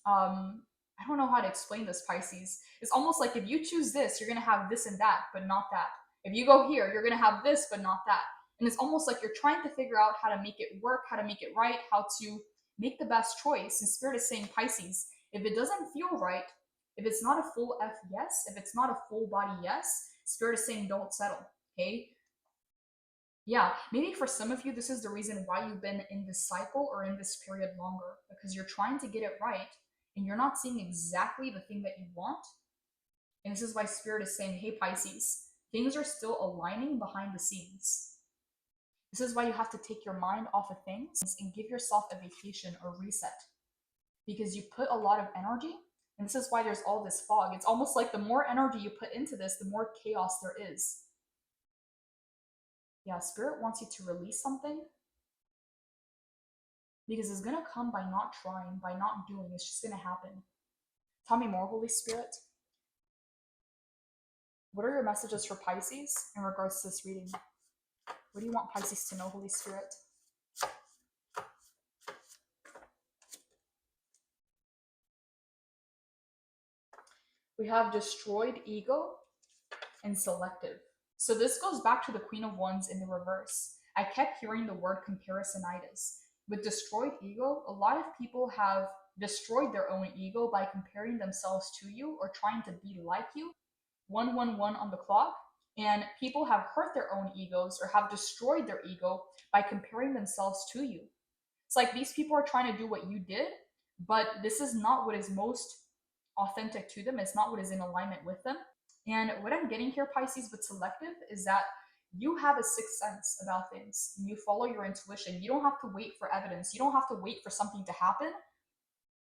I don't know how to explain this, Pisces. It's almost like if you choose this, you're going to have this and that, but not that. If you go here, you're going to have this, but not that. And it's almost like you're trying to figure out how to make it work, how to make it right, how to make the best choice. And Spirit is saying, Pisces, if it doesn't feel right, if it's not a full F yes, if it's not a full body yes, Spirit is saying don't settle, okay? Yeah, maybe for some of you, this is the reason why you've been in this cycle or in this period longer, because you're trying to get it right and you're not seeing exactly the thing that you want. And this is why Spirit is saying, hey, Pisces, things are still aligning behind the scenes. This is why you have to take your mind off of things and give yourself a vacation or reset, because you put a lot of energy, and this is why there's all this fog. It's almost like the more energy you put into this, the more chaos there is. Yeah, Spirit wants you to release something, because it's going to come by not trying, by not doing. It's just going to happen. Tell me more, Holy Spirit. What are your messages for Pisces in regards to this reading? What do you want Pisces to know, Holy Spirit? We have destroyed ego and selective. So this goes back to the Queen of Wands in the reverse. I kept hearing the word comparisonitis. With destroyed ego, a lot of people have destroyed their own ego by comparing themselves to you or trying to be like you. 111 on the clock. And people have hurt their own egos or have destroyed their ego by comparing themselves to you. It's like these people are trying to do what you did, but this is not what is most authentic to them. It's not what is in alignment with them. And what I'm getting here, Pisces, with selective is that you have a sixth sense about things. You follow your intuition. You don't have to wait for evidence. You don't have to wait for something to happen.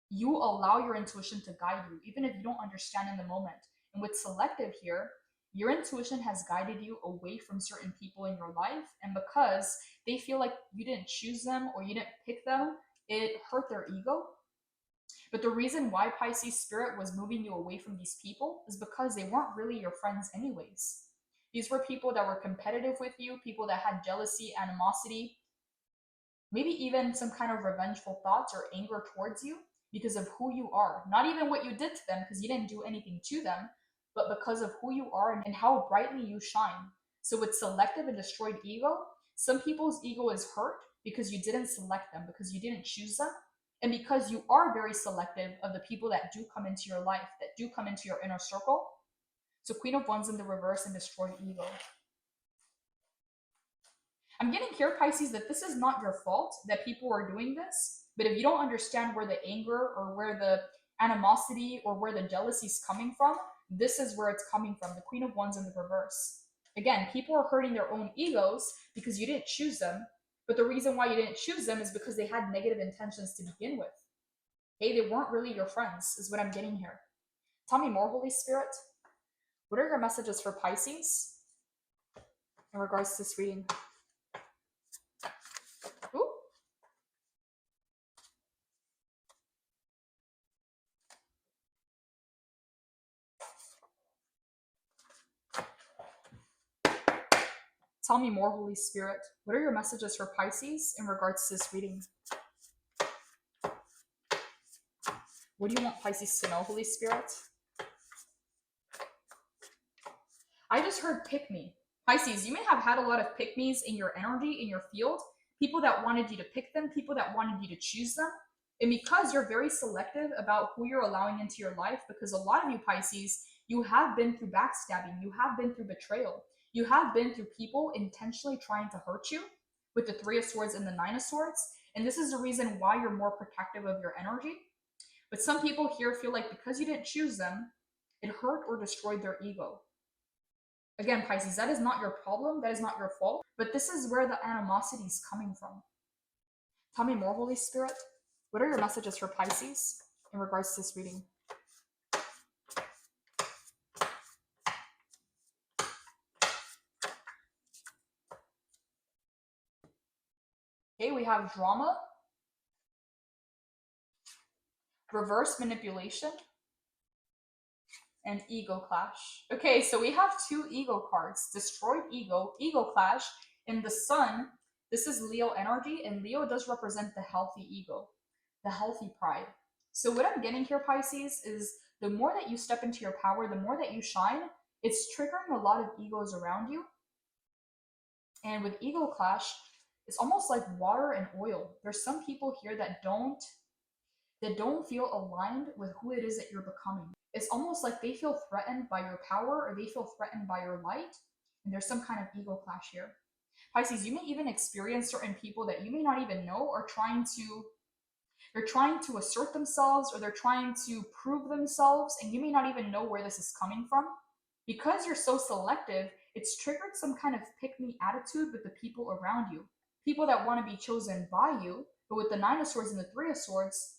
You allow your intuition to guide you, even if you don't understand in the moment. And with selective here, your intuition has guided you away from certain people in your life. And because they feel like you didn't choose them or you didn't pick them, it hurt their ego. But the reason why Pisces spirit was moving you away from these people is because they weren't really your friends anyways. These were people that were competitive with you, people that had jealousy, animosity, maybe even some kind of revengeful thoughts or anger towards you because of who you are. Not even what you did to them, because you didn't do anything to them, but because of who you are and how brightly you shine. So with selective and destroyed ego, some people's ego is hurt because you didn't select them, because you didn't choose them, and because you are very selective of the people that do come into your life, that do come into your inner circle. So Queen of Wands in the reverse and destroyed ego. I'm getting here, Pisces, that this is not your fault that people are doing this, but if you don't understand where the anger or where the animosity or where the jealousy is coming from, this is where it's coming from. The Queen of Wands in the reverse. Again, people are hurting their own egos because you didn't choose them, but the reason why you didn't choose them is because they had negative intentions to begin with. Hey, they weren't really your friends, is what I'm getting here. Tell me more, Holy Spirit. What are your messages for Pisces in regards to this reading? Ooh. Tell me more, Holy Spirit. What are your messages for Pisces in regards to this reading? What do you want Pisces to know, Holy Spirit? I just heard pick me. Pisces, you may have had a lot of pick me's in your energy, in your field. People that wanted you to pick them, people that wanted you to choose them. And because you're very selective about who you're allowing into your life, because a lot of you Pisces, you have been through backstabbing, you have been through betrayal, you have been through people intentionally trying to hurt you with the Three of Swords and the Nine of Swords. And this is the reason why you're more protective of your energy. But some people here feel like because you didn't choose them, it hurt or destroyed their ego. Again, Pisces, that is not your problem, that is not your fault, but this is where the animosity is coming from. Tell me more, Holy Spirit. What are your messages for Pisces in regards to this reading? Okay, we have drama, reverse manipulation, and ego clash. Okay, so we have two ego cards, destroyed ego, ego clash, and the sun. This is Leo energy, and Leo does represent the healthy ego, the healthy pride. So what I'm getting here, Pisces, is the more that you step into your power, the more that you shine, it's triggering a lot of egos around you. And with ego clash, it's almost like water and oil. There's some people here that don't feel aligned with who it is that you're becoming. It's almost like they feel threatened by your power or they feel threatened by your light. And there's some kind of ego clash here. Pisces, you may even experience certain people that you may not even know are they're trying to assert themselves or they're trying to prove themselves, and you may not even know where this is coming from. Because you're so selective, it's triggered some kind of pick-me attitude with the people around you. People that want to be chosen by you, but with the Nine of Swords and the Three of Swords,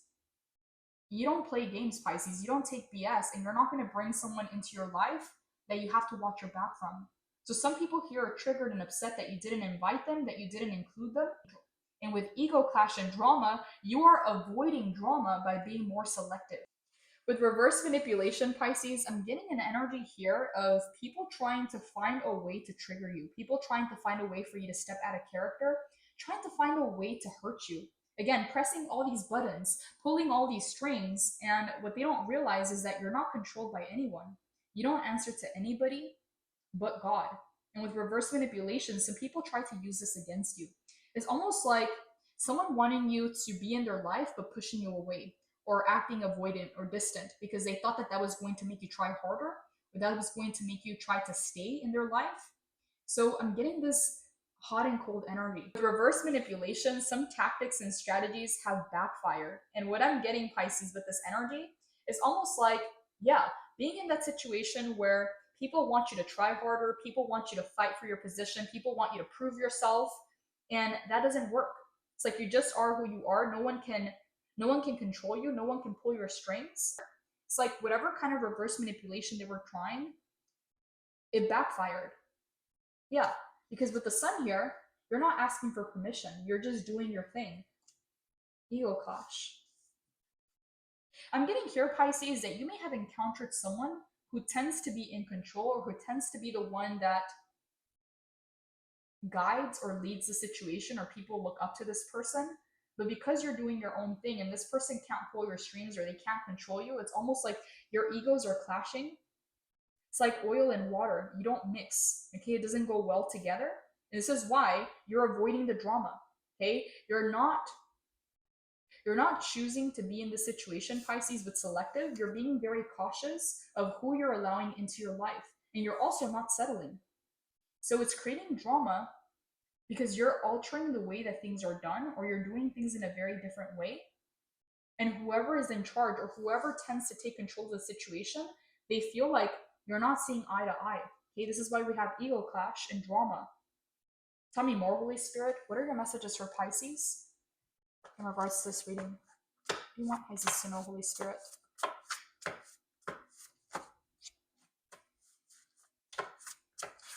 you don't play games, Pisces. You don't take BS, and you're not going to bring someone into your life that you have to watch your back from. So some people here are triggered and upset that you didn't invite them, that you didn't include them. And with ego clash and drama, you are avoiding drama by being more selective. With reverse manipulation, Pisces, I'm getting an energy here of people trying to find a way to trigger you, people trying to find a way for you to step out of character, trying to find a way to hurt you. Again, pressing all these buttons, pulling all these strings, and what they don't realize is that you're not controlled by anyone. You don't answer to anybody but God. And with reverse manipulation, some people try to use this against you. It's almost like someone wanting you to be in their life but pushing you away or acting avoidant or distant because they thought that that was going to make you try harder or that was going to make you try to stay in their life. So I'm getting this hot and cold energy. With reverse manipulation, some tactics and strategies have backfired. And what I'm getting, Pisces, with this energy is almost like, yeah, being in that situation where people want you to try harder, people want you to fight for your position, people want you to prove yourself, and that doesn't work. It's like you just are who you are. No one can control you, no one can pull your strings. It's like whatever kind of reverse manipulation they were trying, it backfired. Yeah, because with the sun here, you're not asking for permission, you're just doing your thing. ego clash. I'm getting here, Pisces, that you may have encountered someone who tends to be in control, or who tends to be the one that guides or leads the situation, or people look up to this person. But because you're doing your own thing and this person can't pull your strings or they can't control you, it's almost like your egos are clashing. It's like oil and water. You don't mix. Okay, it doesn't go well together. And this is why you're avoiding the drama. Okay, you're not choosing to be in this situation, Pisces, but selective. You're being very cautious of who you're allowing into your life. And you're also not settling. So it's creating drama because you're altering the way that things are done, or you're doing things in a very different way. And whoever is in charge, or whoever tends to take control of the situation, they feel like you're not seeing eye to eye. Okay, this is why we have ego clash and drama. Tell me more, Holy Spirit. What are your messages for Pisces in regards to this reading? What do you want Pisces to know, Holy Spirit?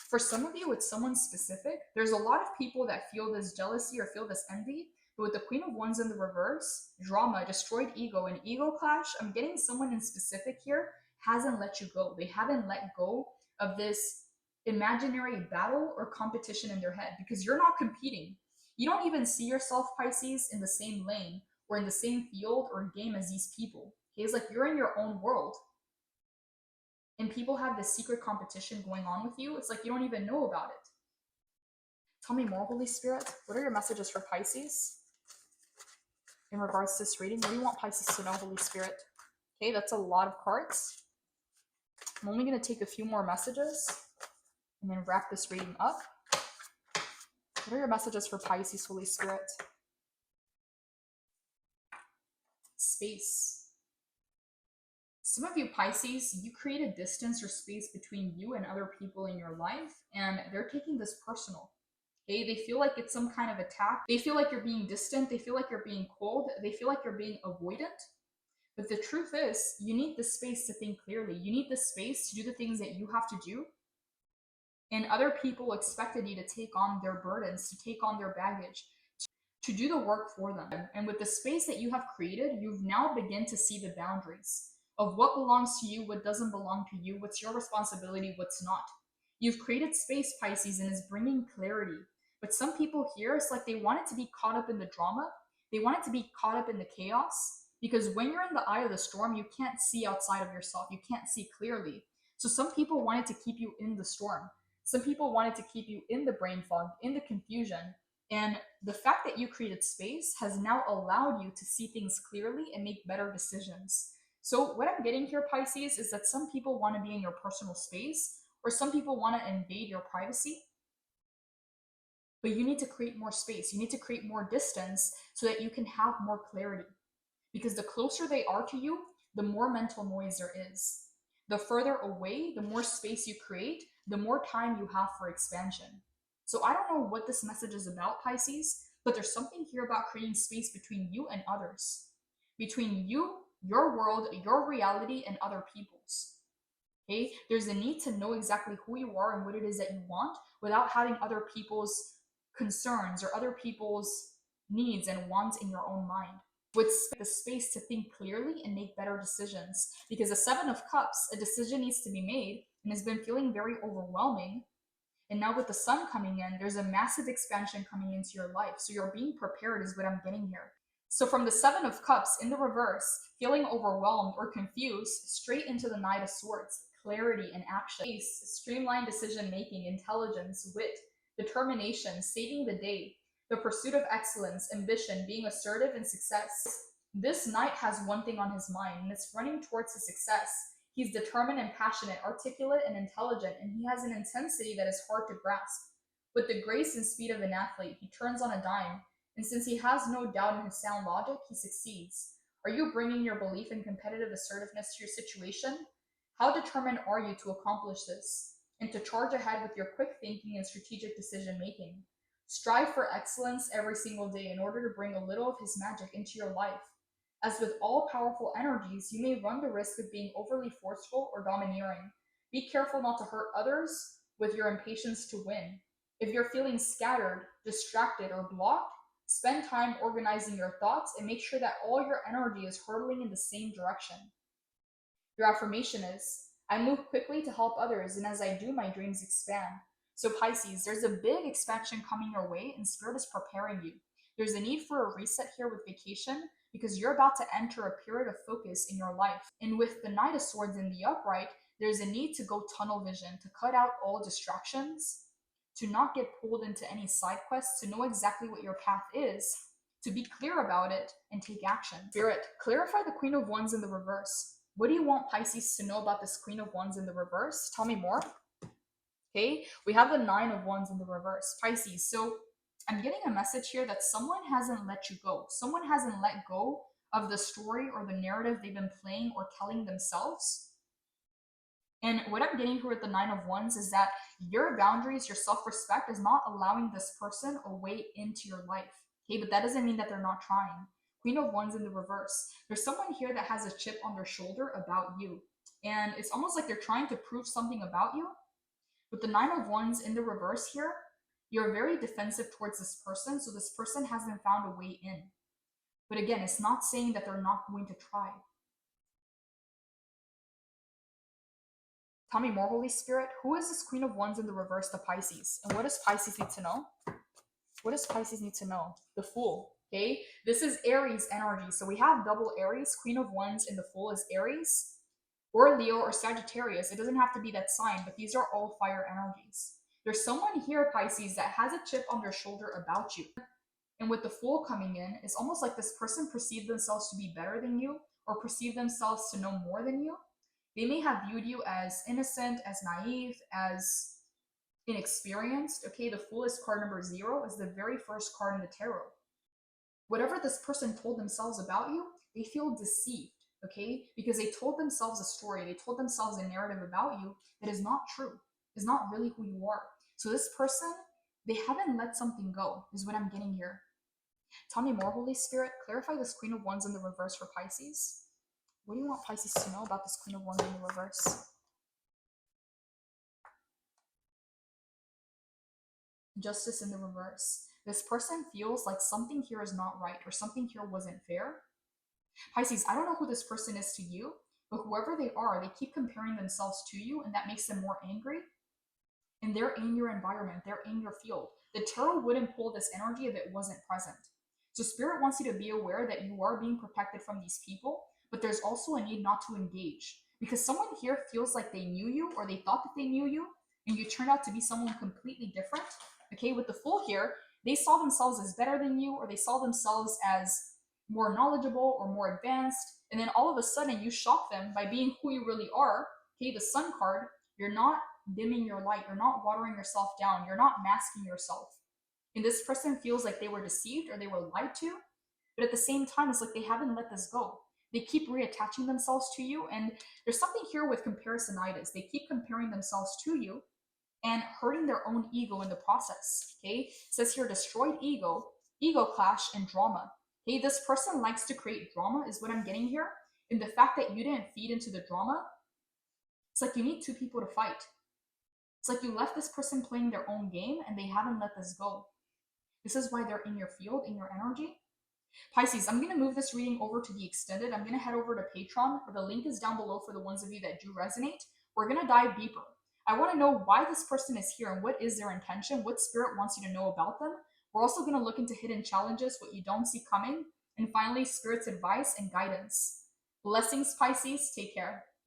For some of you, it's someone specific. There's a lot of people that feel this jealousy or feel this envy. But with the Queen of Wands in the reverse, drama, destroyed ego, and ego clash, I'm getting someone in specific here hasn't let you go. They haven't let go of this imaginary battle or competition in their head, because you're not competing. You don't even see yourself, Pisces, in the same lane or in the same field or game as these people. Okay? It's like you're in your own world. And people have this secret competition going on with you. It's like you don't even know about it. Tell me more, Holy Spirit. What are your messages for Pisces in regards to this reading? What do you want Pisces to know, Holy Spirit? Okay, that's a lot of cards. I'm only going to take a few more messages and then wrap this reading up. What are your messages for Pisces, Holy Spirit? Space. Some of you, Pisces, you create a distance or space between you and other people in your life, and they're taking this personal. Okay, they feel like it's some kind of attack. They feel like you're being distant. They feel like you're being cold. They feel like you're being avoidant. But the truth is, you need the space to think clearly. You need the space to do the things that you have to do. And other people expected you to take on their burdens, to take on their baggage, to do the work for them. And with the space that you have created, you've now begun to see the boundaries of what belongs to you, what doesn't belong to you, what's your responsibility, what's not. You've created space, Pisces, and is bringing clarity. But some people here, it's like they want it to be caught up in the drama. They want it to be caught up in the chaos, because when you're in the eye of the storm, you can't see outside of yourself. You can't see clearly. So some people wanted to keep you in the storm. Some people wanted to keep you in the brain fog, in the confusion. And the fact that you created space has now allowed you to see things clearly and make better decisions. So what I'm getting here, Pisces, is that some people want to be in your personal space, or some people want to invade your privacy. But you need to create more space. You need to create more distance so that you can have more clarity. Because the closer they are to you, the more mental noise there is. The further away, the more space you create, the more time you have for expansion. So I don't know what this message is about, Pisces, but there's something here about creating space between you and others. Between you, your world, your reality, and other people's. Okay? There's a need to know exactly who you are and what it is that you want without having other people's concerns or other people's needs and wants in your own mind. With the space to think clearly and make better decisions. Because the Seven of Cups, a decision needs to be made and has been feeling very overwhelming. And now with the sun coming in, there's a massive expansion coming into your life. So you're being prepared is what I'm getting here. So from the Seven of Cups in the reverse, feeling overwhelmed or confused, straight into the Knight of Swords, clarity and action, streamlined decision making, intelligence, wit, determination, saving the day, the pursuit of excellence, ambition, being assertive, and success. This knight has one thing on his mind, and it's running towards his success. He's determined and passionate, articulate and intelligent, and he has an intensity that is hard to grasp. With the grace and speed of an athlete, he turns on a dime, and since he has no doubt in his sound logic, he succeeds. Are you bringing your belief in competitive assertiveness to your situation? How determined are you to accomplish this, and to charge ahead with your quick thinking and strategic decision making? Strive for excellence every single day in order to bring a little of his magic into your life. As with all powerful energies, you may run the risk of being overly forceful or domineering. Be careful not to hurt others with your impatience to win. If you're feeling scattered, distracted, or blocked, Spend time organizing your thoughts and make sure that all your energy is hurtling in the same direction. Your affirmation is, I move quickly to help others, and as I do, my dreams expand. So, Pisces, there's a big expansion coming your way, and Spirit is preparing you. There's a need for a reset here with vacation because you're about to enter a period of focus in your life. And with the Knight of Swords in the upright, there's a need to go tunnel vision, to cut out all distractions, to not get pulled into any side quests, to know exactly what your path is, to be clear about it, and take action. Spirit, clarify the Queen of Wands in the reverse. What do you want Pisces to know about this Queen of Wands in the reverse? Tell me more. Okay, we have the Nine of Wands in the reverse. Pisces, so I'm getting a message here that someone hasn't let you go. Someone hasn't let go of the story or the narrative they've been playing or telling themselves. And what I'm getting here with the Nine of Wands is that your boundaries, your self-respect is not allowing this person a way into your life. Okay, but that doesn't mean that they're not trying. Queen of Wands in the reverse. There's someone here that has a chip on their shoulder about you. And it's almost like they're trying to prove something about you. With the Nine of Wands in the reverse here, you're very defensive towards this person, so this person hasn't found a way in. But again, it's not saying that they're not going to try. Tell me more, Holy Spirit. Who is this Queen of Wands in the reverse to Pisces? And what does Pisces need to know? What does Pisces need to know? The Fool. Okay, this is Aries energy. So we have double Aries. Queen of Wands in the Fool is Aries or Leo or Sagittarius. It doesn't have to be that sign, but these are all fire energies. There's someone here, Pisces, that has a chip on their shoulder about you. And with the Fool coming in, it's almost like this person perceived themselves to be better than you or perceived themselves to know more than you. They may have viewed you as innocent, as naive, as inexperienced. Okay, the Fool is card number 0, is the very first card in the tarot. Whatever this person told themselves about you, they feel deceived, okay? Because they told themselves a story, they told themselves a narrative about you that is not true, is not really who you are. So this person, they haven't let something go, is what I'm getting here. Tell me more, Holy Spirit. Clarify this Queen of Wands in the reverse for Pisces. What do you want Pisces to know about this Queen of Wands in the reverse? Justice in the reverse. This person feels like something here is not right or something here wasn't fair. Pisces, I don't know who this person is to you, but whoever they are, they keep comparing themselves to you, and that makes them more angry. And they're in your environment, they're in your field. The tarot wouldn't pull this energy if it wasn't present. So Spirit wants you to be aware that you are being protected from these people, but there's also a need not to engage. Because someone here feels like they knew you or they thought that they knew you, and you turned out to be someone completely different. Okay, with the Fool here, they saw themselves as better than you, or they saw themselves as more knowledgeable or more advanced, and then all of a sudden you shock them by being who you really are. Okay, the Sun card, you're not dimming your light, you're not watering yourself down, you're not masking yourself. And this person feels like they were deceived or they were lied to, but at the same time, it's like they haven't let this go. They keep reattaching themselves to you, and there's something here with comparisonitis. They keep comparing themselves to you and hurting their own ego in the process. Okay, it says here destroyed ego, ego clash, and drama. Okay, this person likes to create drama, is what I'm getting here. And the fact that you didn't feed into the drama, it's like you need two people to fight. It's like you left this person playing their own game and they haven't let this go. This is why they're in your field, in your energy. Pisces, I'm going to move this reading over to the extended. I'm going to head over to Patreon. The link is down below for the ones of you that do resonate. We're going to dive deeper. I want to know why this person is here and what is their intention, what Spirit wants you to know about them. We're also going to look into hidden challenges, what you don't see coming, and finally, Spirit's advice and guidance. Blessings, Pisces. Take care.